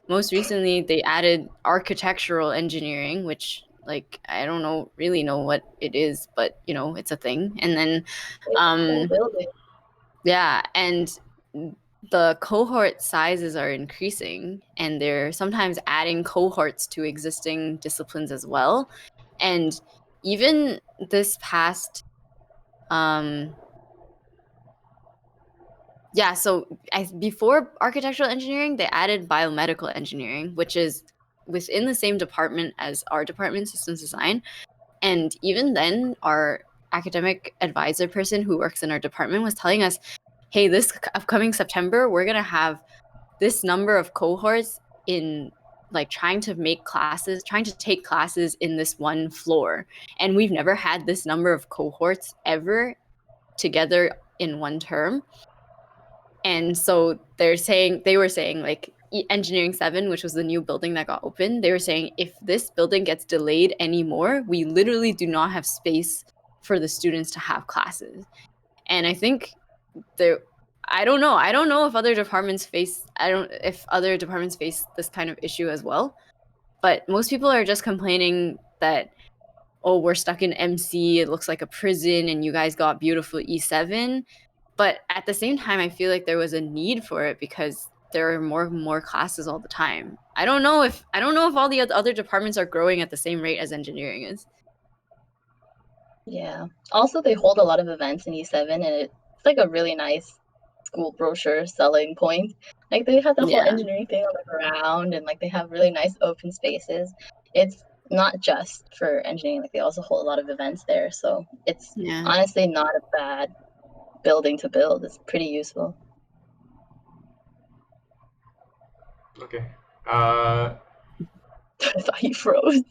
Most recently, they added architectural engineering, which, like, I don't really know what it is, but, it's a thing. And then, It's a whole um, building. yeah, and the cohort sizes are increasing, and they're sometimes adding cohorts to existing disciplines as well. And even this past, um, yeah, so before architectural engineering, they added biomedical engineering, which is within the same department as our department, systems design. And even then, our academic advisor person who works in our department was telling us, hey, this upcoming September, we're going to have this number of cohorts in like trying to take classes in this one floor. And we've never had this number of cohorts ever together in one term. And so they were saying like engineering 7, which was the new building that got opened, they were saying if this building gets delayed anymore, we literally do not have space for the students to have classes. And I think there I don't know. I don't know if other departments face this kind of issue as well. But most people are just complaining that, oh, we're stuck in MC, it looks like a prison, and you guys got beautiful E7. But at the same time, I feel like there was a need for it because there are more classes all the time. I don't know if all the other departments are growing at the same rate as engineering is. Yeah. Also, they hold a lot of events in E7, and it's like a really nice school brochure selling point. Like they have the whole Yeah. engineering thing on the ground, and like they have really nice open spaces. It's not just for engineering; like they also hold a lot of events there. So it's Yeah. honestly not a bad building to build. It's pretty useful. Okay. I thought he froze.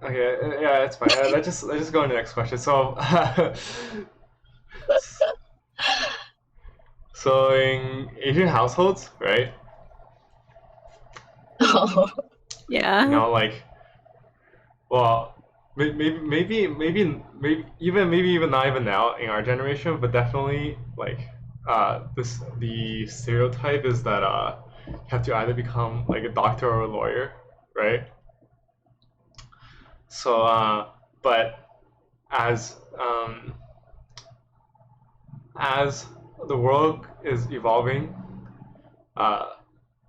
Okay, yeah, that's fine. Let's just go on to the next question. So, so in Asian households, right? Oh, Yeah. Like, well, maybe even not even now in our generation, but definitely like, the stereotype is that you have to either become like a doctor or a lawyer, right? So, but as as the world is evolving, uh,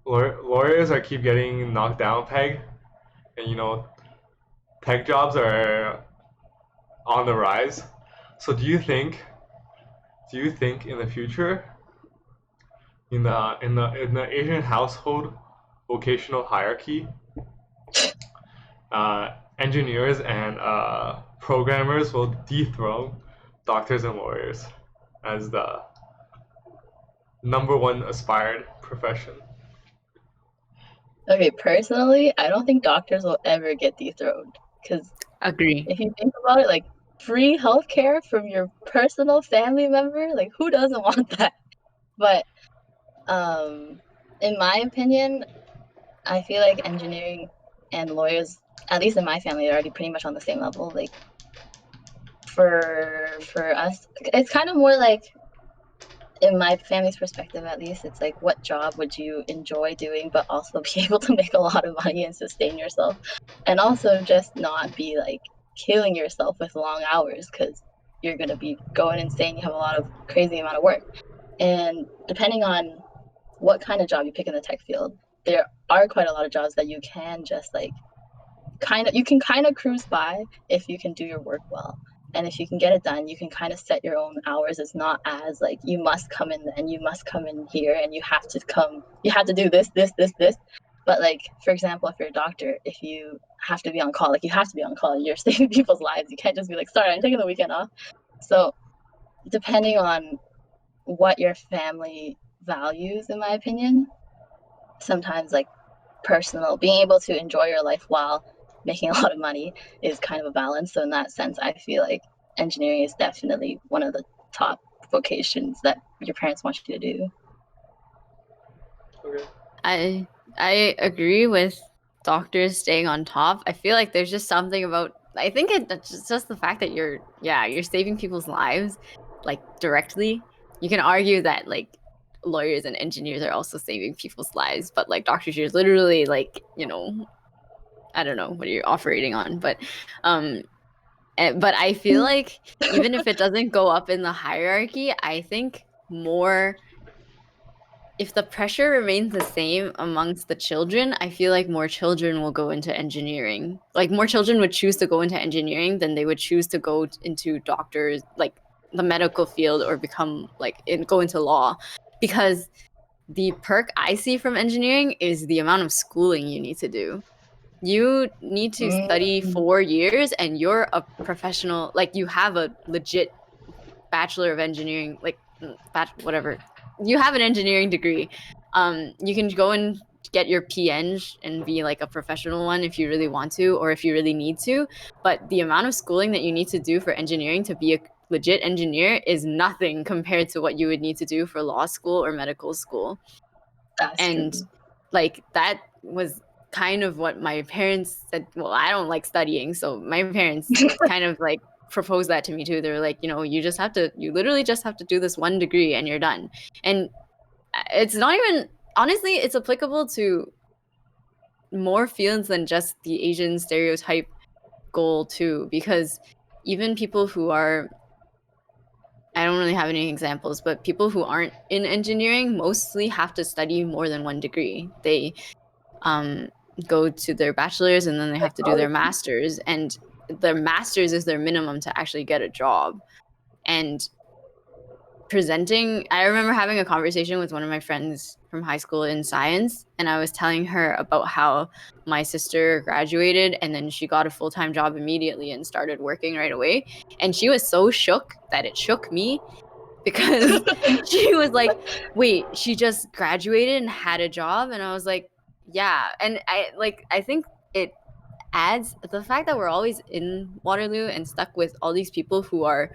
lawyers are keep getting knocked down peg, and tech jobs are on the rise. So do you think do you think in the future, in the Asian household vocational hierarchy, engineers and programmers will dethrone doctors and lawyers as the number one aspired profession? Okay, personally, I don't think doctors will ever get dethroned because Agree. if you think about it, like free healthcare from your personal family member, like who doesn't want that? But in my opinion, I feel like engineering and lawyers, at least in my family, are already pretty much on the same level. Like for us, it's kind of more like, in my family's perspective at least, it's like what job would you enjoy doing but also be able to make a lot of money and sustain yourself, and also just not be like killing yourself with long hours because you're going to be going insane. You have a lot of crazy amount of work, and depending on what kind of job you pick in the tech field, there are quite a lot of jobs that you can just like you can kind of cruise by if you can do your work well. And if you can get it done, you can kind of set your own hours. It's not as like you must come in and you must come in here and you have to do this. But like, for example, if you're a doctor, if you have to be on call, like you have to be on call, you're saving people's lives. You can't just be like, sorry, I'm taking the weekend off. So depending on what your family values, in my opinion, sometimes like being able to enjoy your life while making a lot of money is kind of a balance. So in that sense, I feel like engineering is definitely one of the top vocations that your parents want you to do. Okay. I agree with doctors staying on top. I feel like there's just something about, I think it's just the fact that you're saving people's lives like directly. You can argue that like lawyers and engineers are also saving people's lives, but like doctors, you're literally like, I don't know what you're operating on, but but I feel like even if it doesn't go up in the hierarchy, I think more, if the pressure remains the same amongst the children, I feel like more children will go into engineering. Like more children would choose to go into engineering than they would choose to go into doctors, like the medical field, or go into law. Because the perk I see from engineering is the amount of schooling you need to do. You need to study 4 years and you're a professional, like you have a legit bachelor of engineering, like whatever. You have an engineering degree. You can go and get your PEng and be like a professional one if you really want to or if you really need to. But the amount of schooling that you need to do for engineering to be a legit engineer is nothing compared to what you would need to do for law school or medical school. That's And true. like that was kind of what my parents said. Well, I don't like studying, so my parents kind of like proposed that to me too. They were like, you literally just have to do this one degree and you're done. And it's not even, honestly, it's applicable to more fields than just the Asian stereotype goal too, because even people who are, I don't really have any examples, but people who aren't in engineering mostly have to study more than one degree. They go to their bachelor's and then they have to do their master's, and their master's is their minimum to actually get a job. And I remember having a conversation with one of my friends from high school in science, and I was telling her about how my sister graduated and then she got a full-time job immediately and started working right away. And she was so shook that it shook me, because she was like, wait, she just graduated and had a job? And I was like, yeah. And I think it adds the fact that we're always in Waterloo and stuck with all these people who are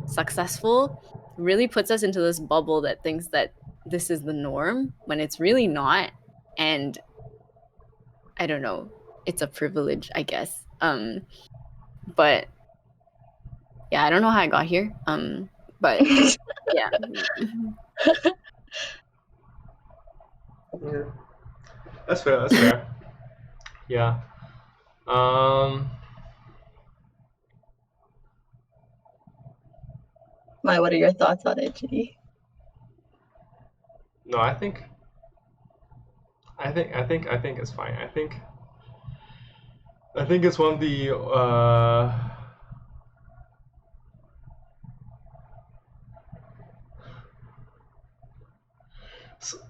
successful really puts us into this bubble that thinks that this is the norm when it's really not. And I don't know, it's a privilege, I guess. But yeah, I don't know how I got here. But yeah. Yeah. That's fair. That's fair. Yeah. What are your thoughts on it, G? No, I think it's fine. I think it's one of the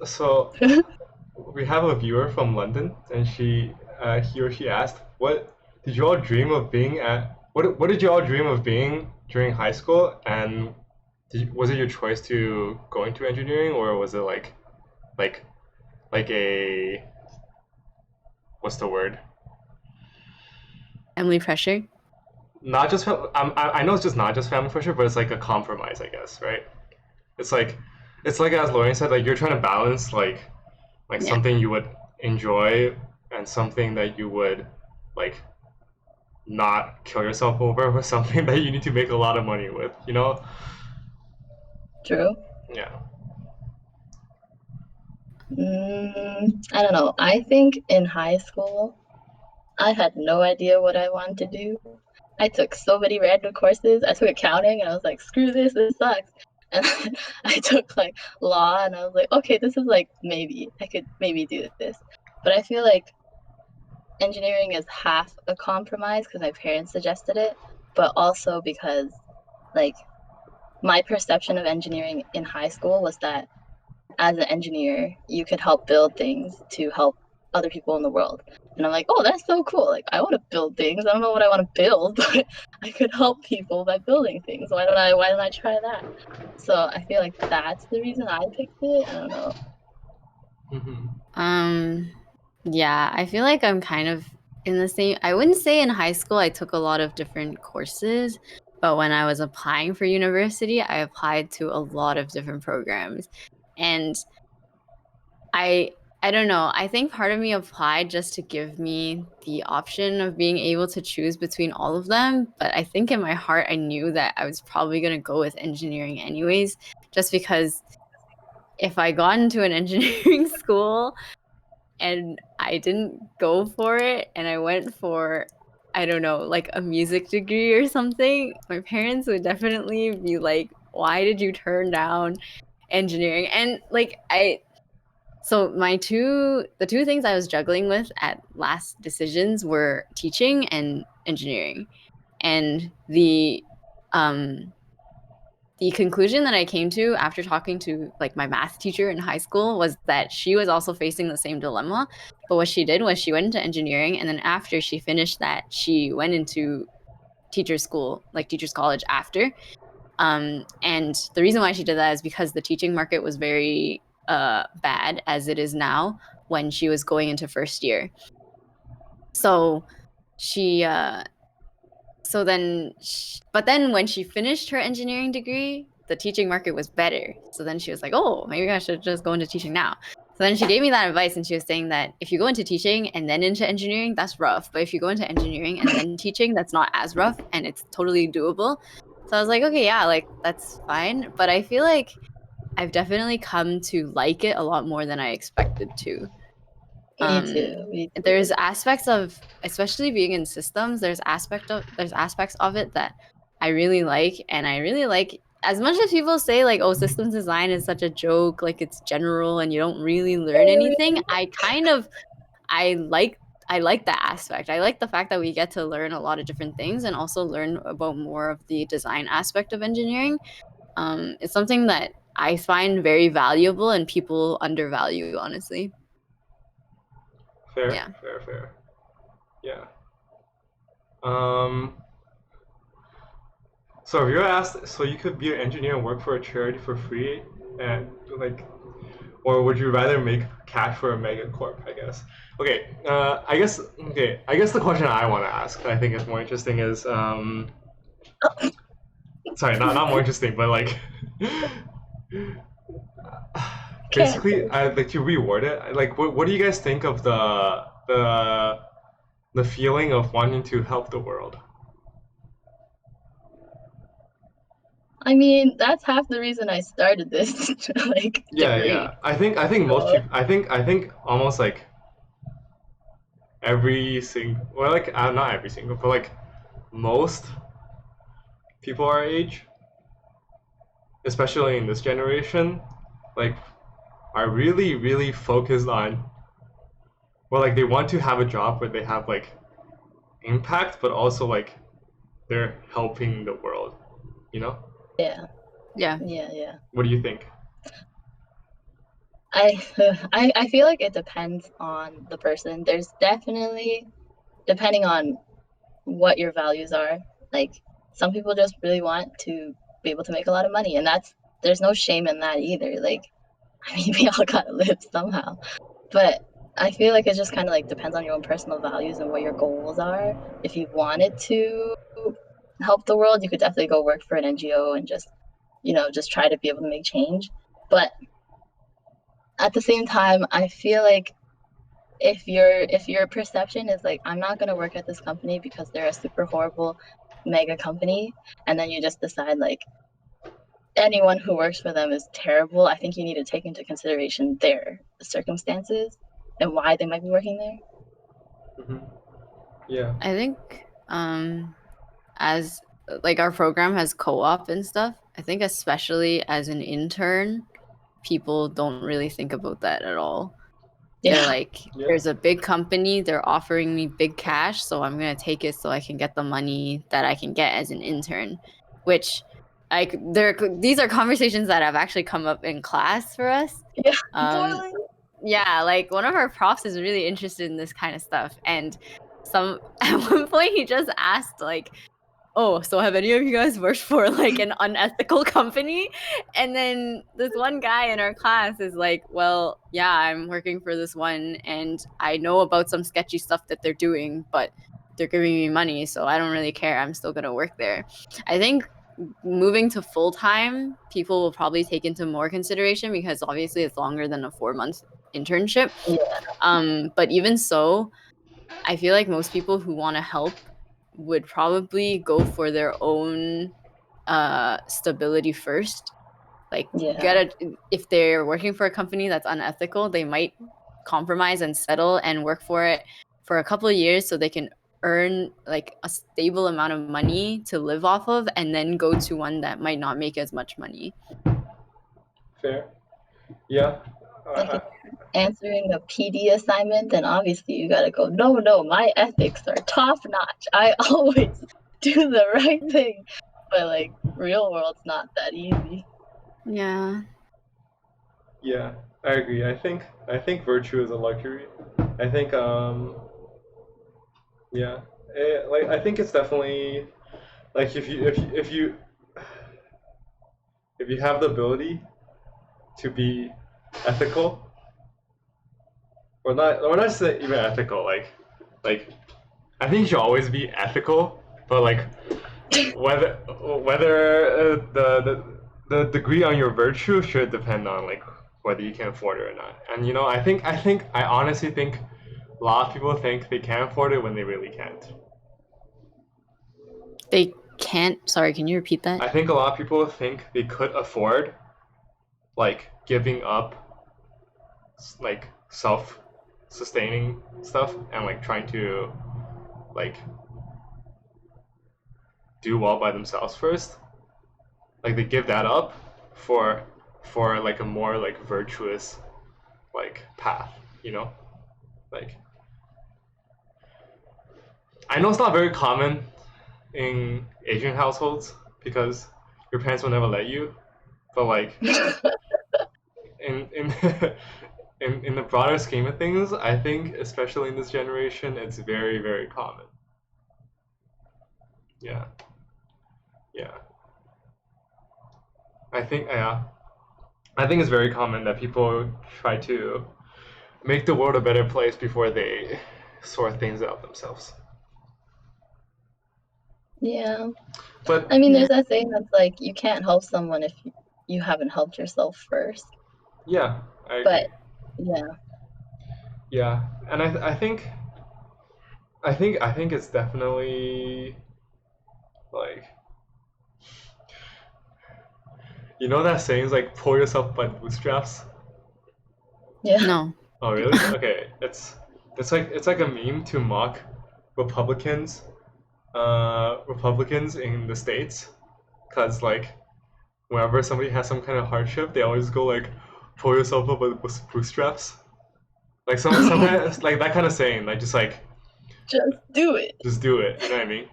So we have a viewer from London, and he or she asked, "What did you all dream of being at? What did you all dream of being during high school? And was it your choice to go into engineering, or was it like like a what's the word? Family pressure. Not just I know it's just not just family pressure, but it's like a compromise, I guess, right? It's like it's like as Lorraine said, like you're trying to balance like Yeah. something you would enjoy and something that you would like not kill yourself over with something that you need to make a lot of money with, you know? True. Yeah. I don't know. I think in high school, I had no idea what I wanted to do. I took so many random courses. I took accounting and I was like, screw this sucks. And I took like law and I was like, okay, this is like maybe I could maybe do this. But I feel like engineering is half a compromise because my parents suggested it, but also because like my perception of engineering in high school was that as an engineer, you could help build things to help other people in the world. And I'm like, oh, that's so cool. Like, I want to build things. I don't know what I want to build, but I could help people by building things. Why don't I try that? So I feel like that's the reason I picked it. I don't know. Mm-hmm. Yeah, I feel like I'm kind of in the same. I wouldn't say in high school I took a lot of different courses, but when I was applying for university, I applied to a lot of different programs. And I don't know. I think part of me applied just to give me the option of being able to choose between all of them, but I think in my heart I knew that I was probably going to go with engineering anyways, just because if I got into an engineering school and I didn't go for it and I went for, I don't know, like a music degree or something, my parents would definitely be like, why did you turn down engineering? And like so the two things I was juggling with at last decisions were teaching and engineering. And the conclusion that I came to after talking to like my math teacher in high school was that she was also facing the same dilemma. But what she did was she went into engineering, and then after she finished that, she went into teacher school, like teachers college after. And the reason why she did that is because the teaching market was very bad as it is now when she was going into first year. So she but then when she finished her engineering degree, the teaching market was better. So then she was like, oh, maybe I should just go into teaching now. So then she gave me that advice, and she was saying that if you go into teaching and then into engineering, that's rough. But if you go into engineering and then teaching, that's not as rough and it's totally doable. So I was like, okay, yeah, like that's fine. But I feel like I've definitely come to like it a lot more than I expected to. Me too. Me too. There's aspects of, especially being in systems, there's aspects of it that I really like, and I really like, as much as people say like, oh, systems design is such a joke, like it's general and you don't really learn anything, I like I like that aspect. I like the fact that we get to learn a lot of different things and also learn about more of the design aspect of engineering. It's something that I find very valuable and people undervalue, honestly. Fair, Yeah. fair, fair. Yeah. Um. So if you're asked, so you could be an engineer and work for a charity for free, and like, or would you rather make cash for a mega corp? I guess. Okay. I guess. Okay. I guess the question I want to ask, I think is more interesting, is sorry, not more interesting, but like, basically, Cancelled. I like to reward it. Like, what do you guys think of the feeling of wanting to help the world? I mean, that's half the reason I started this like Yeah, degree. yeah. I think most So people. I think almost like every single. Well, like not every single, but like most people our age, especially in this generation, like are really really focused on. Well, like they want to have a job where they have like impact, but also like they're helping the world. You know? yeah, Yeah. yeah. What do you think? I feel like it depends on the person. There's definitely, depending on what your values are, like some people just really want to be able to make a lot of money, and there's no shame in that either. Like, I mean, we all gotta live somehow, but I feel like it just kind of like depends on your own personal values and what your goals are. If you wanted to help the world, you could definitely go work for an NGO and just, just try to be able to make change. But at the same time, I feel like if your perception is like, I'm not gonna work at this company because they're a super horrible mega company, and then you just decide like anyone who works for them is terrible, I think you need to take into consideration their circumstances and why they might be working there. Hmm. Yeah. I think as like our program has co-op and stuff, I think especially as an intern, people don't really think about that at all. They're Yeah. like, Yeah. there's a big company, they're offering me big cash, so I'm gonna take it so I can get the money that I can get as an intern. Which, like, these are conversations that have actually come up in class for us. Yeah. Um, Boy. yeah, like one of our profs is really interested in this kind of stuff, and at one point he just asked like, oh, so have any of you guys worked for like an unethical company? And then this one guy in our class is like, well, yeah, I'm working for this one and I know about some sketchy stuff that they're doing, but they're giving me money, so I don't really care. I'm still going to work there. I think moving to full time, people will probably take into more consideration because obviously it's longer than a 4 month internship. Yeah. But even so, I feel like most people who want to help would probably go for their own stability first. Like, Yeah. if they're working for a company that's unethical, they might compromise and settle and work for it for a couple of years so they can earn like a stable amount of money to live off of, and then go to one that might not make as much money. Fair. Yeah. Like if you're answering a PD assignment, then obviously you gotta go, no, my ethics are top notch. I always do the right thing. But like real world's not that easy. Yeah. Yeah, I agree. I think virtue is a luxury. I think yeah, like I think it's definitely like if you have the ability to be ethical, or not just even ethical, like I think you should always be ethical, but like whether the degree on your virtue should depend on like whether you can afford it or not. And I honestly think a lot of people think they can afford it when they really can't. They can't. Sorry, can you repeat that? I think a lot of people think they could afford like giving up like self-sustaining stuff and like trying to like do well by themselves first. Like they give that up for like a more like virtuous like path, you know? Like I know it's not very common in Asian households because your parents will never let you, but like in in the broader scheme of things, I think especially in this generation, it's very very common. Yeah, yeah. I think yeah, I think it's very common that people try to make the world a better place before they sort things out themselves. Yeah. But I mean, Yeah. there's that saying that's like, you can't help someone if you haven't helped yourself first. yeah, I agree. But yeah, Yeah, and I think it's definitely like that saying is like pull yourself by the bootstraps. yeah, No. Oh really? Okay, it's like a meme to mock Republicans, Republicans in the states, cause like whenever somebody has some kind of hardship, they always go like pull yourself up by the bootstraps. Like some kind of, like that kind of saying, like just like just do it. just do it. You know what I mean?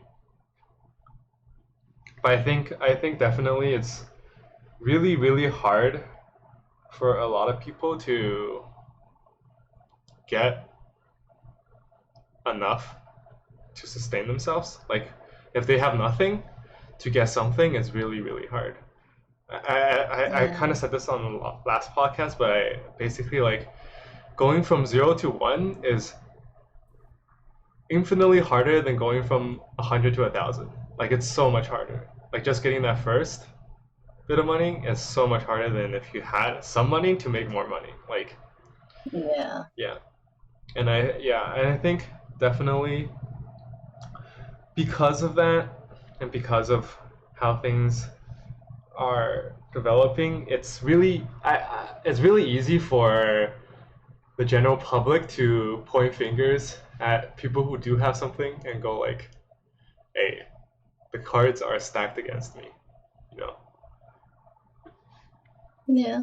But I think definitely it's really really hard for a lot of people to get enough to sustain themselves. Like if they have nothing, to get something is really really hard. I Yeah. kind of said this on the last podcast, but I basically like going from 0 to 1 is infinitely harder than going from 100 to 1,000. Like it's so much harder. Like just getting that first bit of money is so much harder than if you had some money to make more money. Like Yeah. yeah, and I think definitely because of that and because of how things are developing, it's really easy for the general public to point fingers at people who do have something and go like, "Hey, the cards are stacked against me," you know. Yeah.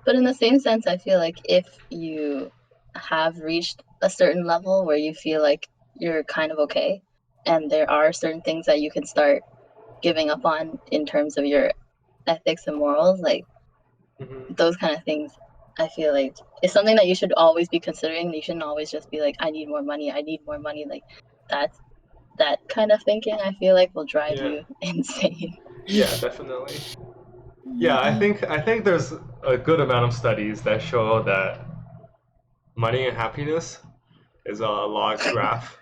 But in the same sense, I feel like if you have reached a certain level where you feel like you're kind of okay, and there are certain things that you can start giving up on in terms of your ethics and morals, like Mm-hmm. those kind of things, I feel like it's something that you should always be considering. You shouldn't always just be like, I need more money, I need more money. Like that kind of thinking, I feel like will drive Yeah, you insane. yeah, definitely. Yeah, I think there's a good amount of studies that show that money and happiness is a log graph.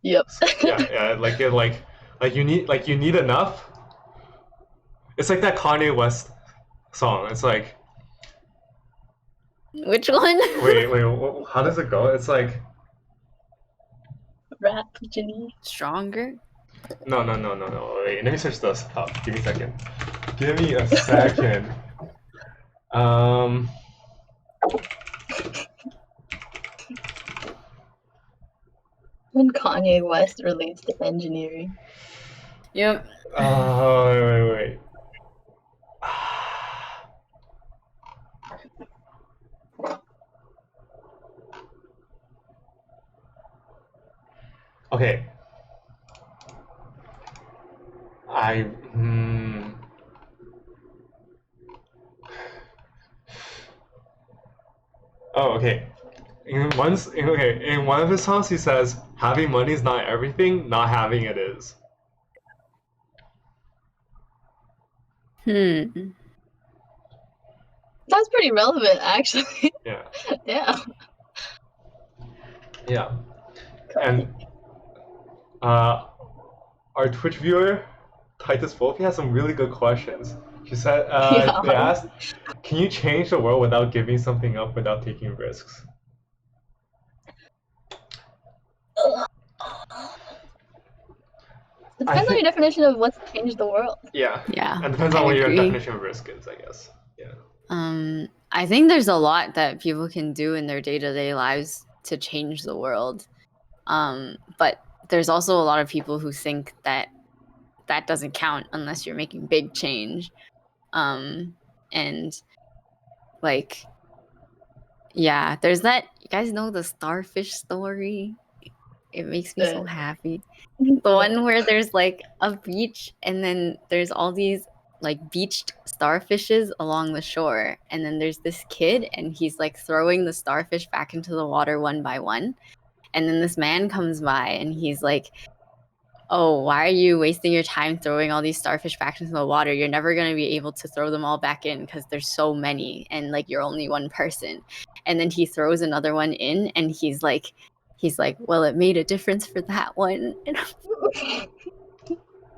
Yep. So, yeah, like you need enough. It's like that Kanye West song. It's like Which one? wait, how does it go? It's like Rap, Ginny. Stronger? no. Wait, let me search this up. Give me a second. Give me a second. Um, When Kanye West relates to engineering. Yep. wait. Okay. I Oh, okay. In one of his songs, he says, "Having money is not everything. Not having it is." That's pretty relevant, actually. Yeah, Yeah. yeah. And our Twitch viewer, Titus Wolf, he has some really good questions. She said, Yeah. they asked, "Can you change the world without giving something up, without taking risks?" It I depends on your think, definition of what's changed the world. yeah, Yeah, and depends I on what your agree. definition of risk is, I guess. Yeah. I think there's a lot that people can do in their day-to-day lives to change the world. But there's also a lot of people who think that that doesn't count unless you're making big change. And like, yeah, there's that. You guys know the starfish story? It makes me so happy. The one where there's like a beach and then there's all these like beached starfishes along the shore. And then there's this kid and he's like throwing the starfish back into the water one by one. And then this man comes by and he's like, "Oh, why are you wasting your time throwing all these starfish back into the water? You're never going to be able to throw them all back in because there's so many and like you're only one person." And then he throws another one in and he's like, "Well, it made a difference for that one." And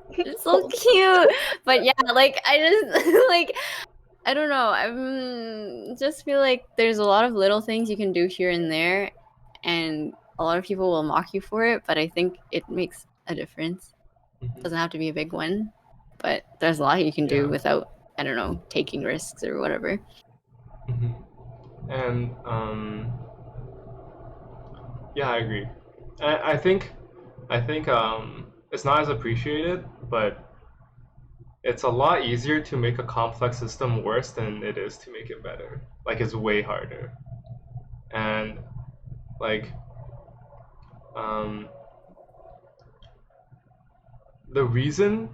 it's so cute. But yeah, like I just like I don't know. I just feel like there's a lot of little things you can do here and there, and a lot of people will mock you for it. But I think it makes a difference. It doesn't have to be a big one, but there's a lot you can do without, I don't know, taking risks or whatever. And yeah, I agree. I think it's not as appreciated, but it's a lot easier to make a complex system worse than it is to make it better. Like it's way harder. And like um, the reasons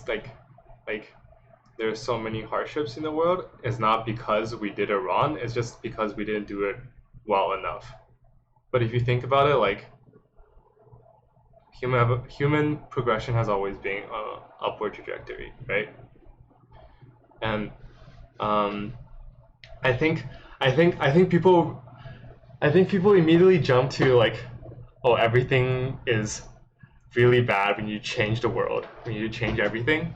like there's so many hardships in the world is not because we did it wrong, it's just because we didn't do it well enough. But if you think about it, like human progression has always been an upward trajectory, right? And um, I think I think people immediately jump to like, oh, everything is really bad when you change the world, when you change everything.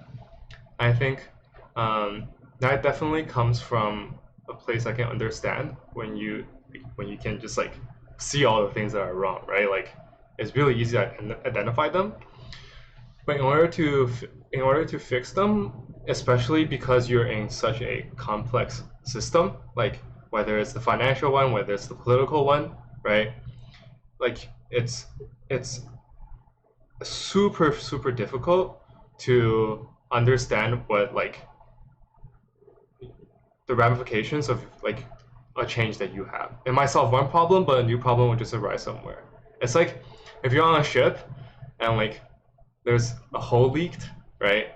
I think that definitely comes from a place I can understand when you can just like see all the things that are wrong, right? Like it's really easy to identify them. But in order to fix them, especially because you're in such a complex system, like whether it's the financial one, whether it's the political one, right? Like it's super difficult to understand what like the ramifications of like a change that you have. It might solve one problem, but a new problem will just arise somewhere. It's like if you're on a ship and like there's a hole leaked, right?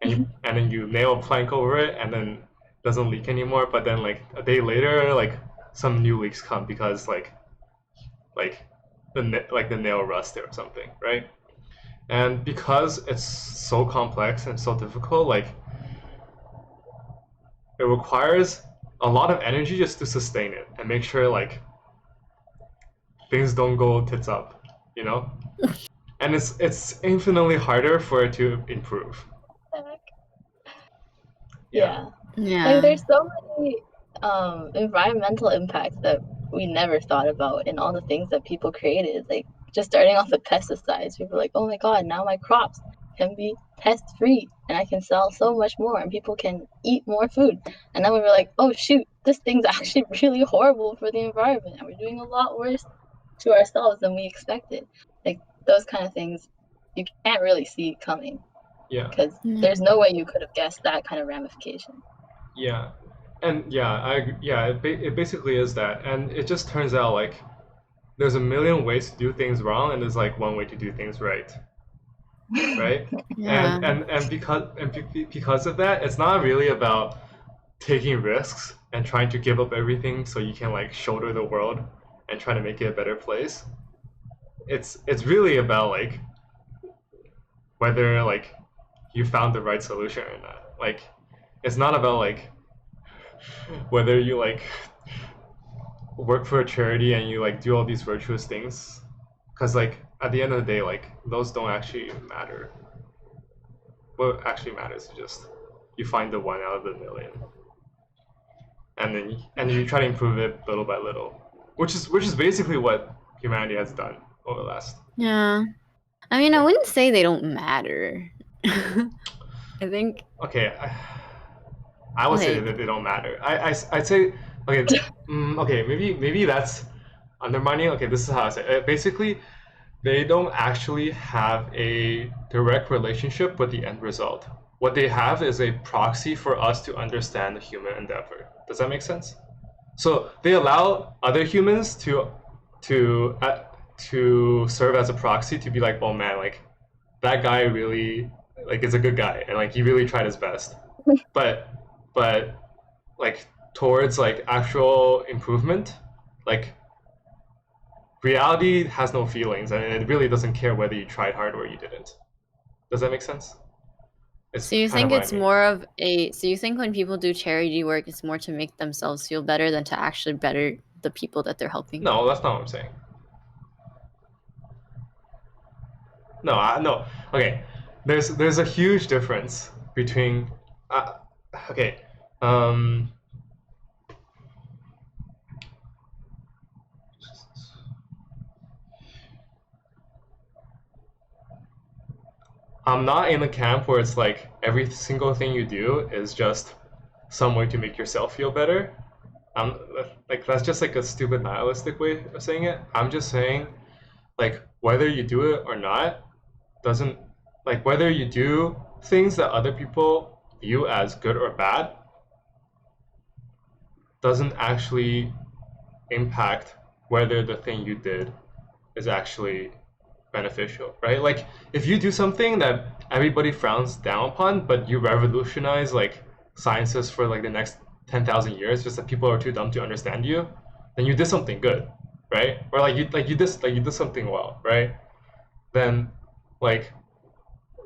And then you nail a plank over it and then it doesn't leak anymore, but then like a day later like some new leaks come because like the nail rusted or something, right? And because it's so complex and so difficult, like it requires a lot of energy just to sustain it and make sure like things don't go tits up, you know? And it's infinitely harder for it to improve. Yeah. Yeah. Like there's so many environmental impacts that we never thought about in all the things that people created. Like just starting off with pesticides, people were like, oh my god, now my crops can be pest free and I can sell so much more and people can eat more food. And then we were like, oh shoot, this thing's actually really horrible for the environment and we're doing a lot worse to ourselves than we expected. Like those kind of things you can't really see coming Yeah. because there's no way you could have guessed that kind of ramification. Yeah. And yeah, it basically is that. And it just turns out like there's a million ways to do things wrong and there's like one way to do things right. Right? Yeah. And because of that, it's not really about taking risks and trying to give up everything so you can like shoulder the world and try to make it a better place. It's really about like whether like you found the right solution or not. Like it's not about like whether you like work for a charity and you like do all these virtuous things, because like at the end of the day like those don't actually matter. What actually matters is just you find the one out of the million and you try to improve it little by little, which is basically what humanity has done over the last. Yeah. I mean, I wouldn't say they don't matter. I think Okay, I would say like that they don't matter. I'd say okay, okay, maybe that's undermining. Okay, this is how I say it. Basically, they don't actually have a direct relationship with the end result. What they have is a proxy for us to understand the human endeavor. Does that make sense? So they allow other humans to to serve as a proxy to be like, oh man, like that guy really like is a good guy and like he really tried his best. But but like towards like actual improvement, like reality has no feelings and it really doesn't care whether you tried hard or you didn't. Does that make sense? It's so you kind of think what I it's mean. more of a so you think when people do charity work it's more to make themselves feel better than to actually better the people that they're helping? No, that's not what I'm saying. No. Okay, there's a huge difference between. Okay, um, I'm not in the camp where it's like every single thing you do is just some way to make yourself feel better. I'm like that's just like a stupid nihilistic way of saying it. I'm just saying like whether you do it or not doesn't like whether you do things that other people view as good or bad doesn't actually impact whether the thing you did is actually beneficial, right? Like if you do something that everybody frowns down upon, but you revolutionize like sciences for like the next 10,000 years, just that people are too dumb to understand you, then you did something good, right? Or you did something well, right? Then like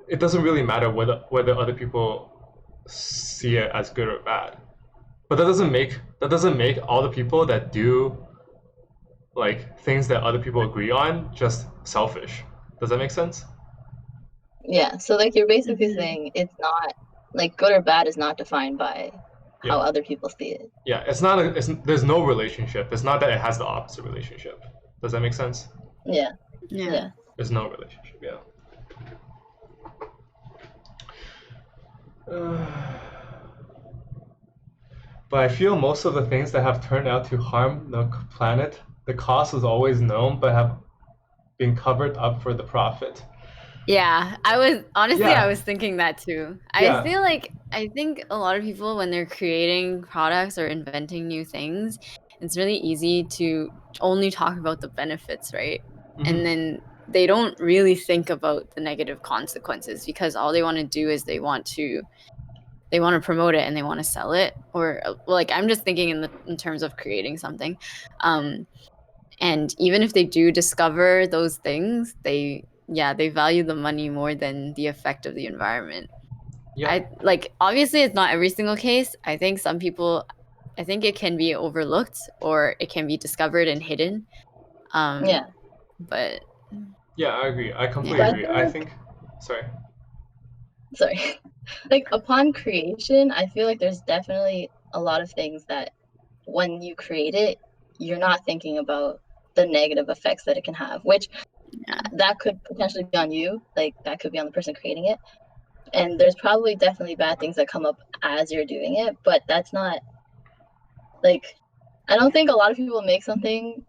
it doesn't really matter whether other people see it as good or bad. But that doesn't make all the people that do like things that other people agree on just selfish. Does that make sense? Yeah. So like you're basically Mhm. saying it's not like good or bad is not defined by how Yeah. other people see it. Yeah, it's not a, it's, there's no relationship. It's not that it has the opposite relationship. Does that make sense? Yeah. Yeah. Yeah. There's no relationship, yeah. But I feel most of the things that have turned out to harm the planet, the cost was always known but have been covered up for the profit. Yeah, I Yeah, was thinking that too. yeah. I think a lot of people when they're creating products or inventing new things, it's really easy to only talk about the benefits, right? And Hmm. then they don't really think about the negative consequences because all they want to do is they want to promote it and they want to sell it or like I'm just thinking in terms of creating something. Um and even if they do discover those things, they value the money more than the effect of the environment. Yeah. I like obviously it's not every single case. I think it can be overlooked or it can be discovered and hidden. Um Yeah. but Yeah, I agree. I completely But I yeah. agree. feel I like think, sorry. sorry. Like upon creation, I feel like there's definitely a lot of things that when you create it, you're not thinking about the negative effects that it can have, which Yeah. that could potentially be on you, like that could be on the person creating it. And there's probably definitely bad things that come up as you're doing it, but that's not like I don't think a lot of people make something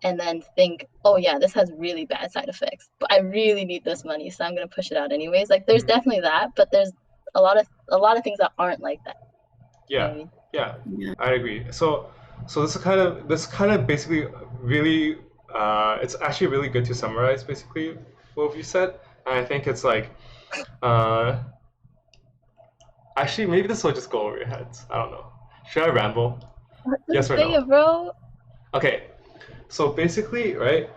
and then think, oh yeah, this has really bad side effects, but I really need this money, so I'm gonna push it out anyways. Like there's Mhm. definitely that, but there's a lot of things that aren't like that. You know what Yeah, I mean? yeah, Yeah. I agree. So this kind of basically really it's actually really good to summarize basically what you said. And I think it's like uh actually maybe this will just go over your heads. I don't know. Should I ramble? Yes Just or say no? it, bro. Okay. So basically, right?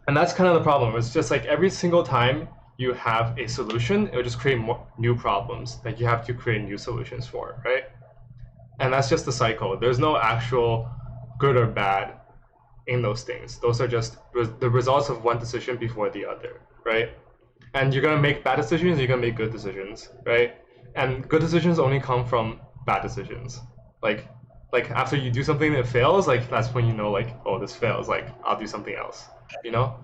And that's kind of the problem. It's just like every single time you have a solution, it'll just create more new problems that you have to create new solutions for, right? And that's just the cycle. There's no actual good or bad in those things. Those are just the results of one decision before the other, right? And you're gonna make bad decisions, you're gonna make good decisions, right? And good decisions only come from bad decisions. Like like after you do something that fails, like that's when you know like, oh, this fails, like I'll do something else, you know?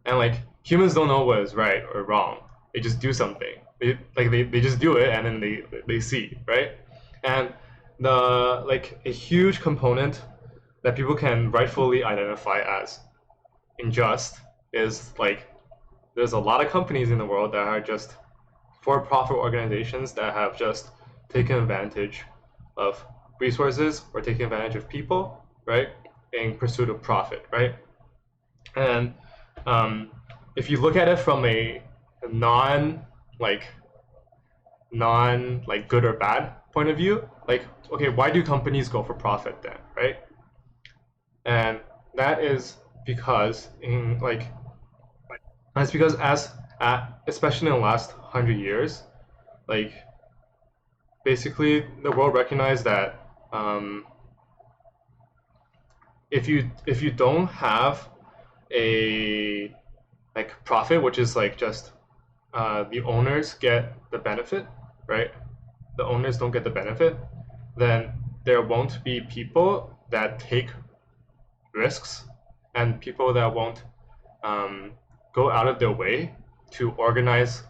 And like humans don't know what is right or wrong. They just do something. They just do it and then they see, right? And the like a huge component that people can rightfully identify as unjust is like there's a lot of companies in the world that are just for-profit organizations that have just taken advantage of resources or taken advantage of people, right, in pursuit of profit, right? And um, if you look at it from a non like non good or bad point of view, like okay, why do companies go for profit then, right? And that is because in like that's because especially in the last 100 years, like basically the world recognized that if you don't have a like profit, which is like just the owners get the benefit, right? The owners don't get the benefit, then there won't be people that take risks and people that won't um, go out of their way to organize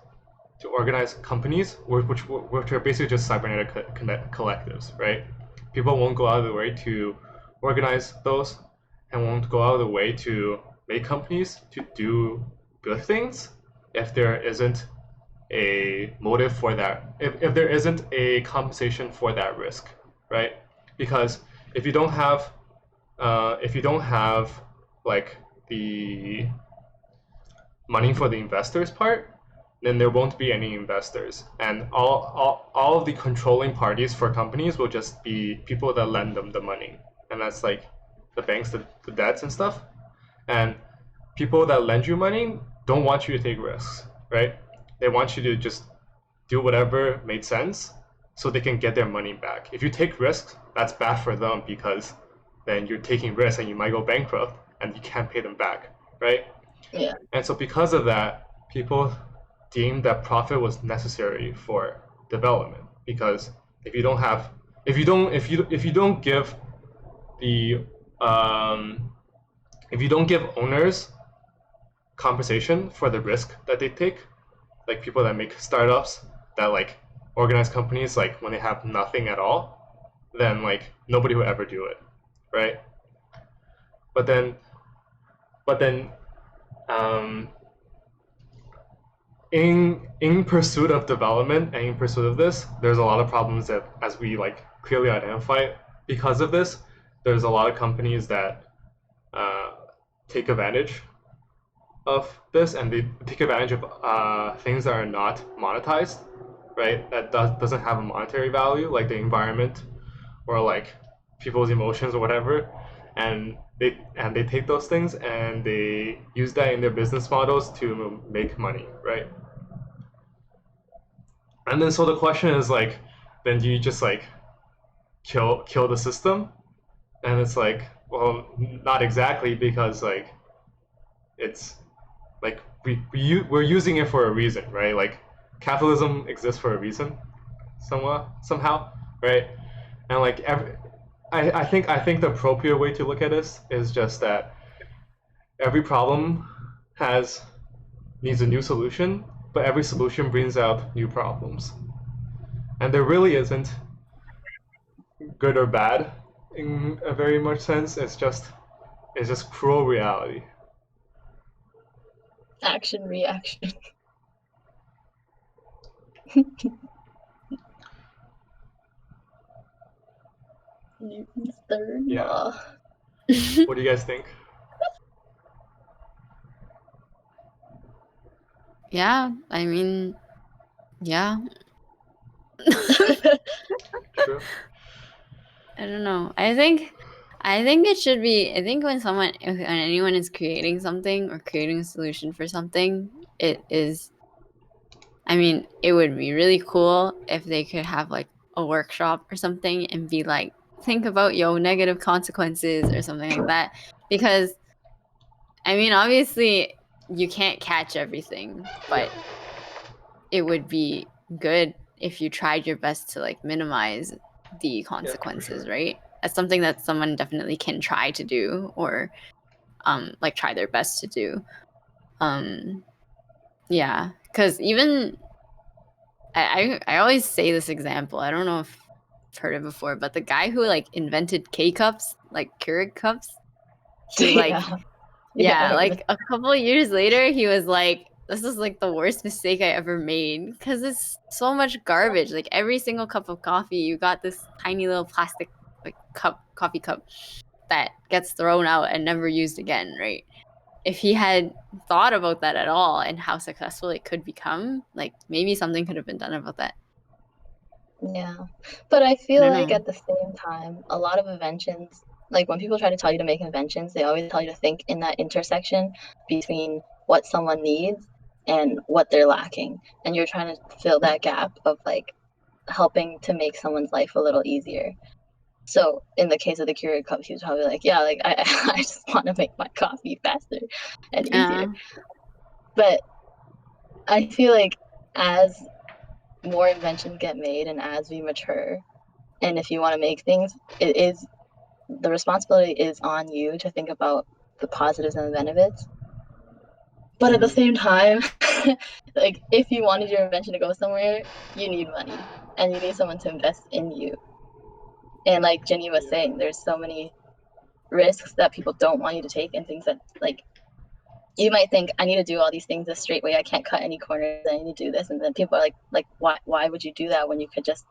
companies which are basically just cybernetic collectives, right? People won't go out of their way to organize those and won't go out of the way to make companies to do good things if there isn't a motive for that, if there isn't a compensation for that risk, right? Because if you don't have like the money for the investors part, then there won't be any investors, and all of the controlling parties for companies will just be people that lend them the money, and that's like the banks, the debts and stuff. And people that lend you money don't want you to take risks, right? They want you to just do whatever made sense so they can get their money back. If you take risks, that's bad for them because then you're taking risks and you might go bankrupt and you can't pay them back, right? Yeah. And so because of that, people deemed that profit was necessary for development, because if you don't have if you don't give the if you don't give owners compensation for the risk that they take, like people that make startups that like organize companies like when they have nothing at all, then like nobody will ever do it, right? But then but then um, in pursuit of development and in pursuit of this, there's a lot of problems that, as we like clearly identify, because of this, there's a lot of companies that take advantage of this, and they take advantage of things that are not monetized, right? That doesn't have a monetary value, like the environment or like people's emotions or whatever, and they take those things and they use that in their business models to make money, right? And then so the question is like, then do you just like kill the system? And it's like, well, not exactly, because like it's like we're using it for a reason, right? Like capitalism exists for a reason, somehow, right? And like I think the appropriate way to look at this is just that every problem has needs a new solution, but every solution brings out new problems, and there really isn't good or bad in a very much sense. It's just cruel reality. Action, reaction. Newton's third Yeah. law. What do you guys think? Yeah, I mean, yeah. True. I don't know. I think it should be. I think when anyone is creating something or creating a solution for something, it is. I mean, it would be really cool if they could have like a workshop or something and be like, think about your negative consequences or something like that. Because, I mean, obviously, you can't catch everything, but it would be good if you tried your best to like minimize the consequences, sure. right? That's something that someone definitely can try to do, or like try their best to do. Yeah, because even I always say this example. I don't know if you've heard it before, but the guy who like invented K cups, like Keurig cups, he like Yeah. yeah, I like a couple of years later, he was like, "This is like the worst mistake I ever made because it's so much garbage. Like every single cup of coffee, you got this tiny little plastic like coffee cup that gets thrown out and never used again, right?" If he had thought about that at all and how successful it could become, like maybe something could have been done about that. Yeah. But I I feel don't like know. at the same time, a lot of inventions, like when people try to tell you to make inventions, they always tell you to think in that intersection between what someone needs and what they're lacking. And you're trying to fill that gap of like helping to make someone's life a little easier. So in the case of the Keurig cup, he was probably like, yeah, like I, I just want to make my coffee faster and easier. But I feel like as more inventions get made and as we mature, and if you want to make things, it is the responsibility is on you to think about the positives and the benefits. But at the same time, like if you wanted your invention to go somewhere, you need money and you need someone to invest in you. And like Jenny was saying, there's so many risks that people don't want you to take, and things that like you might think I need to do all these things a straight way. I can't cut any corners. I need to do this, and then people are like, why would you do that when you could just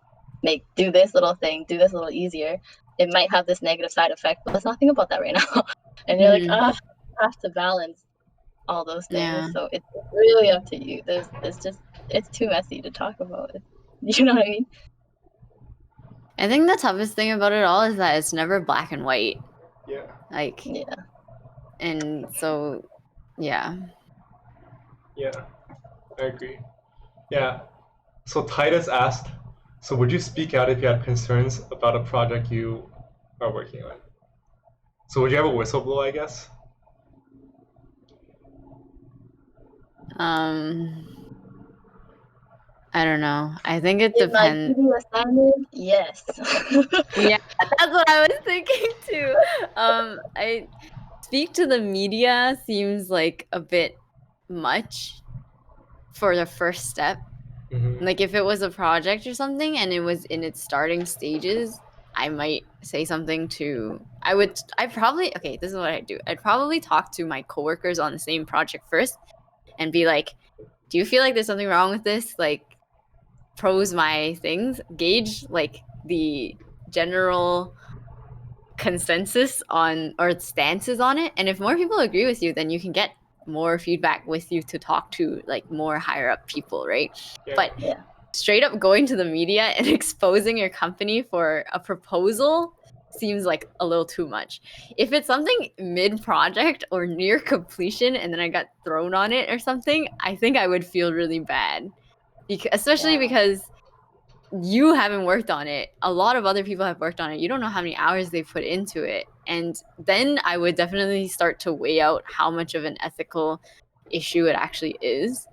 do this little thing, do this a little easier? It might have this negative side effect, but let's not think about that right now. And you're like, I have to balance all those things. Yeah. So it's really up to you. It's too messy to talk about. You know what I mean? I think the toughest thing about it all is that it's never black and white. Yeah. Like, Yeah. and so, yeah. Yeah. I agree. Yeah. So Titus asked, so would you speak out if you had concerns about a project you are working on? So would you have a whistleblower, I guess? I don't know. I think it In my depends. TV assignment, yes. Yeah, that's what I was thinking too. I speak to the media seems like a bit much for the first step. Mm-hmm. Like if it was a project or something and it was in its starting stages, I might say something to okay, this is what I'd do. I'd probably talk to my coworkers on the same project first and be like, do you feel like there's something wrong with this? Like pros my things, gauge like the general consensus on or stances on it. And if more people agree with you, then you can get more feedback with you to talk to like more higher up people, right? Yeah. But Yeah. straight up going to the media and exposing your company for a proposal seems like a little too much. If it's something mid project or near completion and then I got thrown on it or something, I think I would feel really bad. Especially Yeah. because you haven't worked on it. A lot of other people have worked on it. You don't know how many hours they've put into it. And then I would definitely start to weigh out how much of an ethical issue it actually is.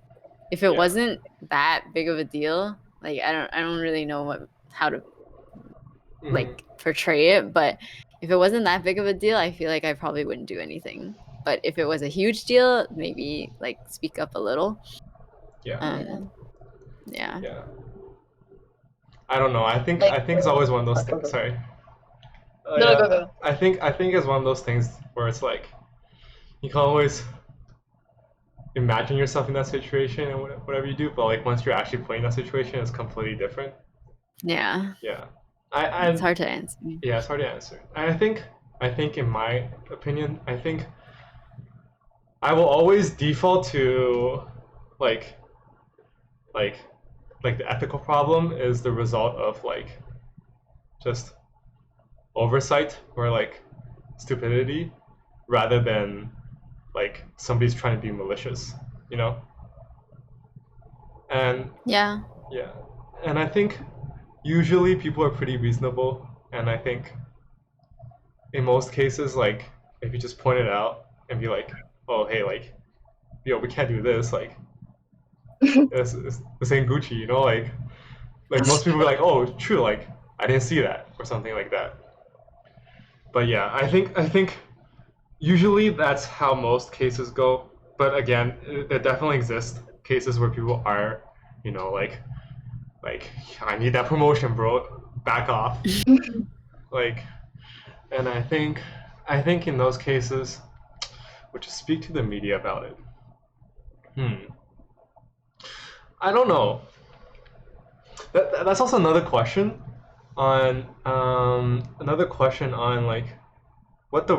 If it Yeah. wasn't that big of a deal, like I don't really know how to Mm-hmm. like portray it, but if it wasn't that big of a deal, I feel like I probably wouldn't do anything. But if it was a huge deal, maybe like speak up a little. Yeah. Yeah. Yeah. I don't know. I think Like, it's always one of those go, things. go. Sorry. No, go. I think it's one of those things where it's like you can always imagine yourself in that situation and whatever you do, but like once you're actually playing that situation, it's completely different. Yeah. Yeah. It's hard to answer. Yeah, it's hard to answer. And I think in my opinion, I think I will always default to like like the ethical problem is the result of like just oversight or like stupidity rather than like somebody's trying to be malicious, you know? And Yeah. yeah. And I think usually people are pretty reasonable, and I think in most cases, like if you just point it out and be like, oh hey, like yo, we can't do this, like this ain't Gucci, you know, like most people are like, oh true, like I didn't see that or something like that. But yeah, I think usually that's how most cases go. But again, there definitely exist cases where people are, you know, like I need that promotion, bro. Back off. Like, and I think in those cases, would you speak to the media about it? I don't know. That's also another question on like what the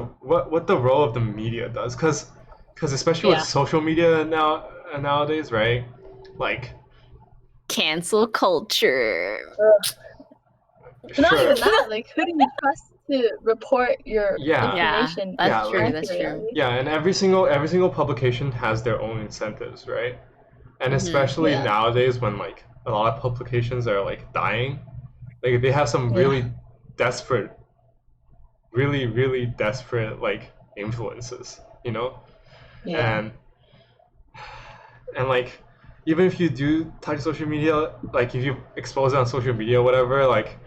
role of the media does, because especially Yeah. with social media nowadays, right? Like Cancel culture. Not sure. even that. Like, who do you trust to report your Yeah. information? That's Yeah, true. like- That's true. Yeah, and every single publication has their own incentives, right? And Mhm. especially Yeah. nowadays when like a lot of publications are like dying, like they have some really desperate, really desperate like influences, you know? Yeah. And like even if you do touch social media, like if you expose it on social media or whatever, like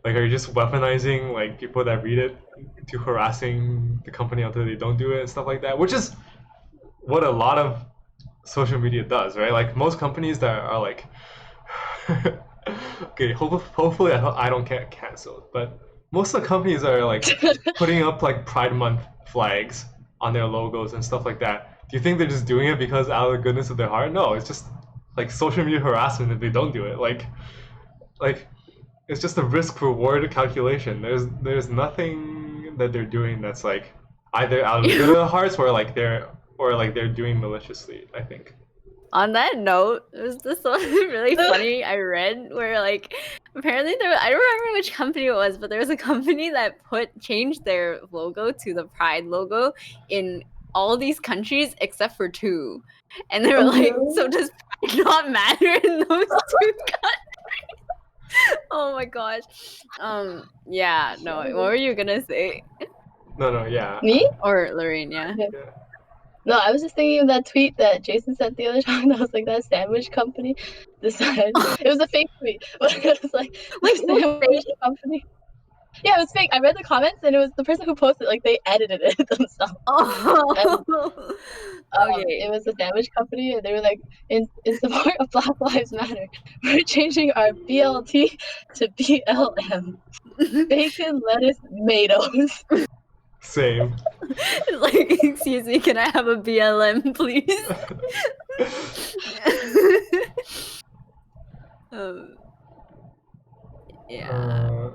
are you just weaponizing like people that read it to harassing the company until they don't do it and stuff like that, which is what a lot of social media does, right? Like most companies that are like okay, hopefully I don't get canceled, but most of the companies are like putting up like Pride Month flags on their logos and stuff like that. Do you think they're just doing it because out of the goodness of their heart? No, it's just like social media harassment if they don't do it. Like it's just a risk reward calculation. There's nothing that they're doing that's like either out of the good of their hearts or like they're or like they're doing maliciously, I think. On that note, there was this one really funny I read where like apparently I don't remember which company it was, but there was a company that changed their logo to the Pride logo in all these countries except for 2. And they were like, so does Pride not matter in those 2 countries? Oh my gosh. Yeah, no, what were you gonna say? No, yeah. Me? Or Lorraine, yeah. Okay. Yeah. No, I was just thinking of that tweet that Jason sent the other time. That was like that sandwich company decided it was a fake tweet, but it was like Wait, the sandwich company. Yeah, it was fake. I read the comments, and it was the person who posted. Like they edited it themselves. And Oh, it was a sandwich company, and they were like, in support of Black Lives Matter, we're changing our BLT to BLM. Bacon, lettuce, tomatoes. Same. It's like, excuse me, can I have a BLM, please? Yeah.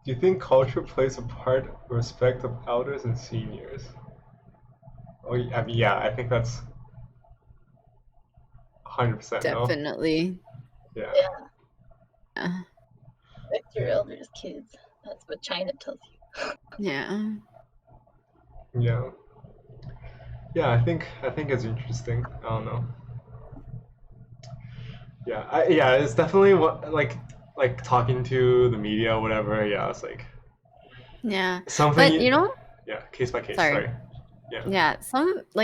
Do you think culture plays a part in respect of elders and seniors? Oh, I mean, yeah, I think that's 100% no. Definitely. Yeah. Yeah. Respect your elders, kids. That's what China tells you. Yeah. Yeah. Yeah, I think it's interesting. I don't know. Yeah, it's definitely what like talking to the media, whatever. Yeah, it's like Yeah. something. But you know, Yeah, case by case. sorry. Sorry. Yeah. Yeah,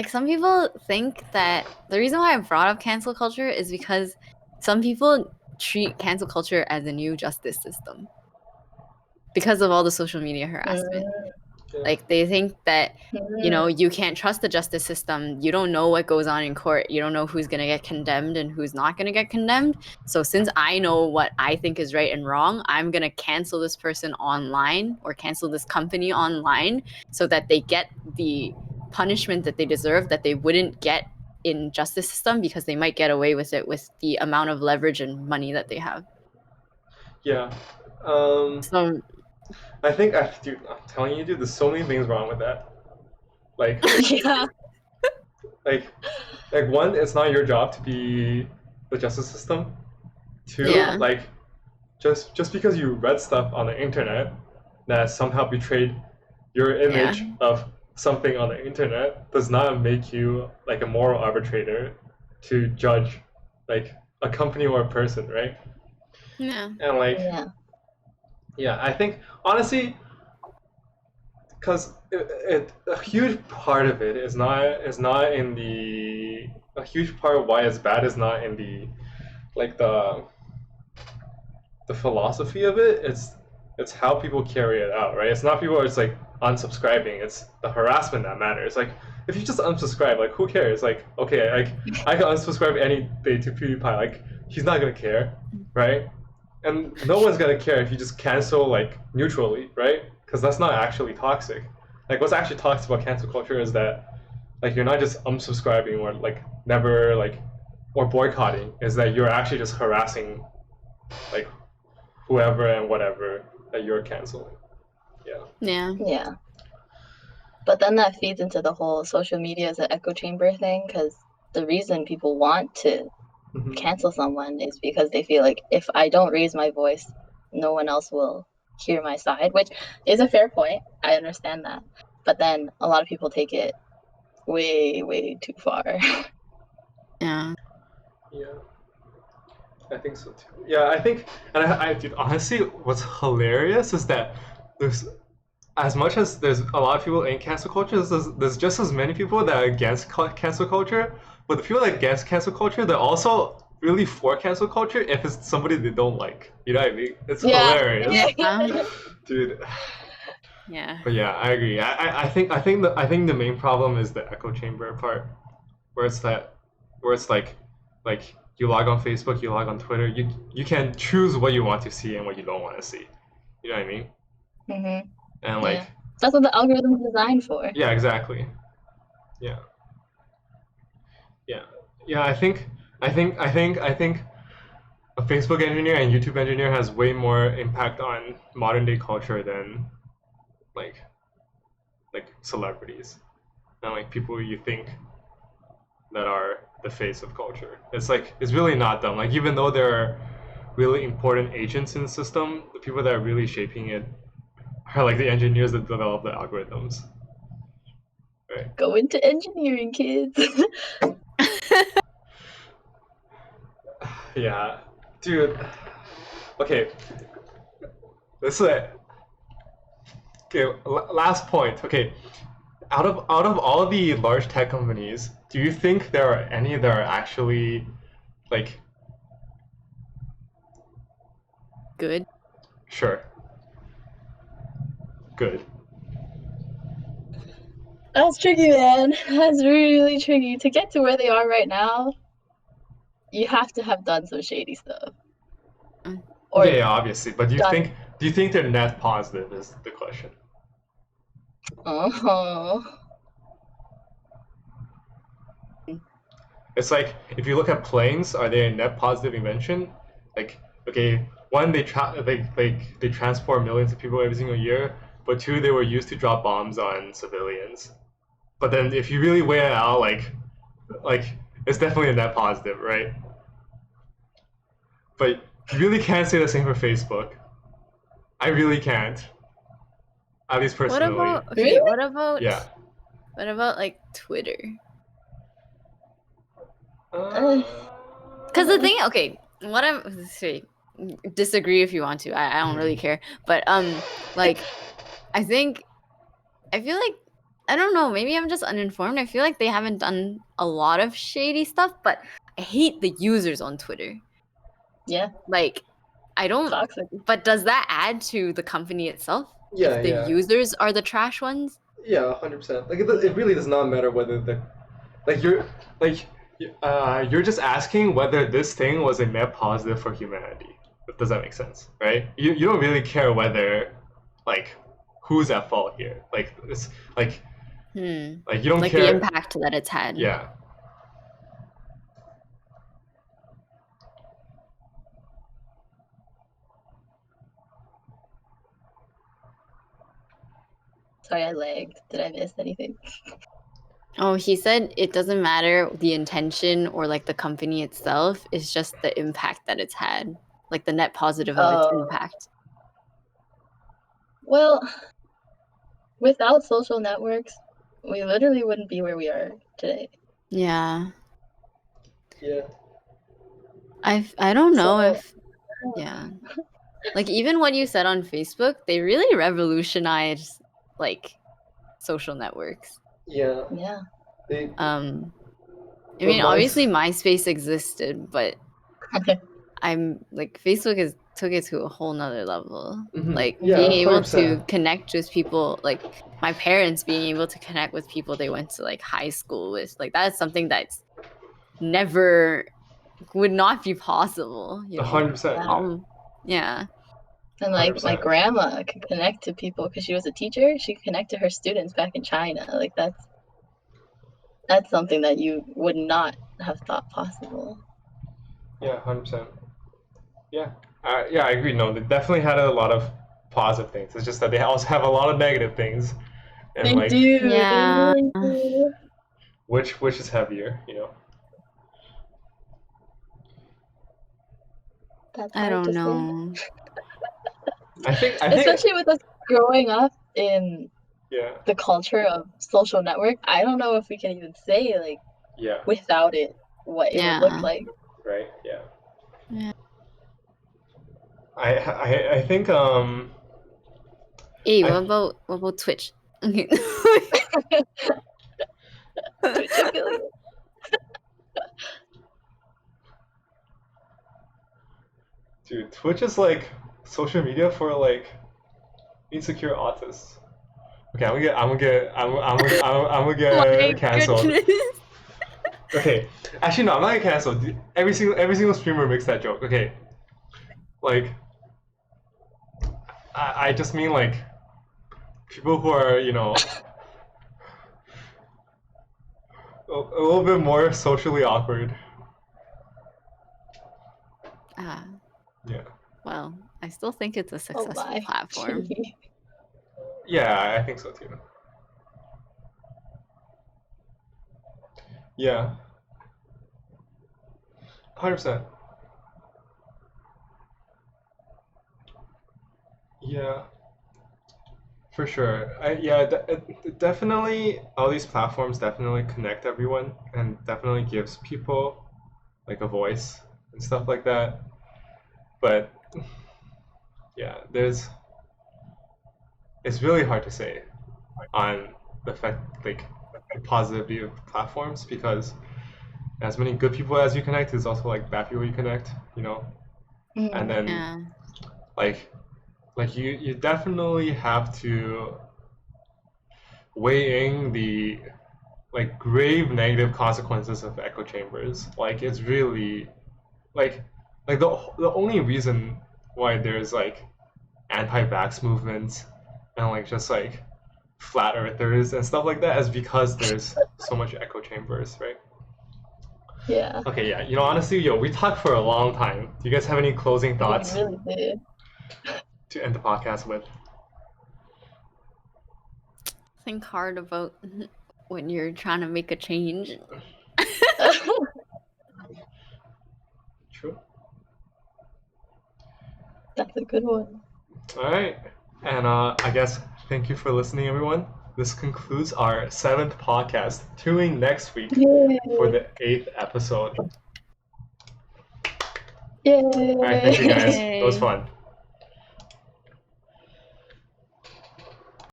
some people think that the reason why I brought up cancel culture is because some people treat cancel culture as a new justice system because of all the social media harassment. Yeah. Like they think that you can't trust the justice system. You don't know what goes on in court. You don't know who's going to get condemned and who's not going to get condemned. So since I know what I think is right and wrong, I'm going to cancel this person online or cancel this company online so that they get the punishment that they deserve that they wouldn't get in justice system because they might get away with it with the amount of leverage and money that they have. Yeah. So I think dude, I'm telling you, dude, there's so many things wrong with that. Like, Yeah. like one, it's not your job to be the justice system. 2, Yeah. like just because you read stuff on the internet that somehow betrayed your image of something on the internet does not make you like a moral arbitrator to judge like a company or a person, right? Yeah. And like I think honestly, because a huge part of it is not in the a huge part of why it's bad is not in the like the philosophy of it. It's how people carry it out, right? It's not people it's like unsubscribing. It's the harassment that matters. Like if you just unsubscribe, like who cares? Like okay, like I can unsubscribe any day to PewDiePie. Like he's not gonna care, right? And no one's gonna care if you just cancel like neutrally, right? Because that's not actually toxic. Like what's actually toxic about cancel culture is that like you're not just unsubscribing or like never like or boycotting. Is that you're actually just harassing like whoever and whatever that you're canceling. Yeah. But then that feeds into the whole social media as an echo chamber thing, because the reason people want to cancel someone is because they feel like if I don't raise my voice, no one else will hear my side, which is a fair point. I understand that. But then a lot of people take it way, way too far. Yeah. Yeah. I think so too. Yeah, I think, and I dude, honestly, what's hilarious is that there's, as much as there's a lot of people in cancel culture, there's just as many people that are against cancel culture. But the people that are against cancel culture, they're also really for cancel culture if it's somebody they don't like. You know what I mean? It's hilarious, dude. Yeah. But yeah, I agree. I think the main problem is the echo chamber part, where it's like you log on Facebook, you log on Twitter, you can choose what you want to see and what you don't want to see. You know what I mean? Mm-hmm. And like that's what the algorithm is designed for. Yeah, exactly. Yeah. I think a Facebook engineer and YouTube engineer has way more impact on modern day culture than like celebrities. and like people you think that are the face of culture. It's like it's really not them. Like even though there are really important agents in the system, the people that are really shaping it are like the engineers that develop the algorithms. Right. Go into engineering, kids. Yeah. Dude. Okay. This is it. Okay, last point. Okay. Out of all the large tech companies, do you think there are any that are actually like Good. sure good? That's tricky, man. That's really tricky. To get to where they are right now, you have to have done some shady stuff. Or Yeah, obviously. But done. do you think they're net positive is the question. Uh-huh. It's like if you look at planes, are they a net positive invention? Like, okay, one they transport millions of people every single year, but two they were used to drop bombs on civilians. But then if you really weigh it out, like it's definitely a net positive, right? But you really can't say the same for Facebook. I really can't. At least What personally. about okay? Really? Yeah. What about like Twitter? Because the thing, okay, what I'm say, disagree if you want to. I don't really care. But like, I feel like I don't know. Maybe I'm just uninformed. I feel like they haven't done a lot of shady stuff, but I hate the users on Twitter. Yeah. Like, I don't. Toxic. But does that add to the company itself? Yeah, if the yeah. users are the trash ones. Yeah, 100%. Like it really does not matter whether the like you're just asking whether this thing was a net positive for humanity. Does that make sense? Right? You don't really care whether like who's at fault here. Like it's like you don't Like care. the impact that it's had. Yeah. Sorry, I lagged. Did I miss anything? Oh, he said it doesn't matter the intention or like the company itself. It's just the impact that it's had, like the net positive of its impact. Well, without social networks, we literally wouldn't be where we are today. Yeah. Yeah. I don't know So, if yeah. Like even what you said on Facebook, they really revolutionized like social networks. Yeah. yeah. I mean, obviously MySpace existed, but I'm like Facebook took it to a whole nother level. Like being able to connect with people, like my parents being able to connect with people they went to like high school with, like that's something that's never would not be possible. You know, 100%. Yeah. And like 100%. my grandma could connect to people because she was a teacher. She could connect to her students back in China. Like that's something that you would not have thought possible. Yeah, 100%. Yeah. Yeah, I agree. No, they definitely had a lot of positive things. It's just that they also have a lot of negative things. And They like do. Yeah. They really do. which is heavier, you know? That's I hard don't to know. say. I think Especially with us growing up in yeah. the culture of social network, I don't know if we can even say like Yeah. without it what it would look like. Right. Yeah. Yeah. I think Hey, I- what about Twitch? Okay. Twitch affiliate. dude, Twitch is like social media for like insecure autists. Okay, I'm gonna get My canceled. goodness. Okay, actually no, I'm not gonna cancel. Every single streamer makes that joke. Okay, like I just mean like people who are a little bit more socially awkward. Ah, Yeah. well, I still think it's a Oh successful my. platform. Yeah, I think so too. Yeah, 100%. Yeah, for sure. Definitely, all these platforms definitely connect everyone and definitely gives people like a voice and stuff like that. But yeah, it's really hard to say on the fact like the positive view of platforms because as many good people as you connect, there's also like bad people you connect, you know. And Mm. then Yeah. like you definitely have to weighing the like grave negative consequences of echo chambers. Like it's really like the only reason why there's like anti-vax movements and like just like flat earthers and stuff like that is because there's so much echo chambers, right? Yeah, Okay, yeah. You know, honestly, we talked for a long time. Do you guys have any closing we thoughts really did. to end the podcast with? Think hard about when you're trying to make a change. True. That's a good one. All right. And I guess thank you for listening, everyone. This concludes our 7th podcast. Tune in next week for Yay! the 8th episode. Yay! All right. Thank you, guys. It was Yay. fun.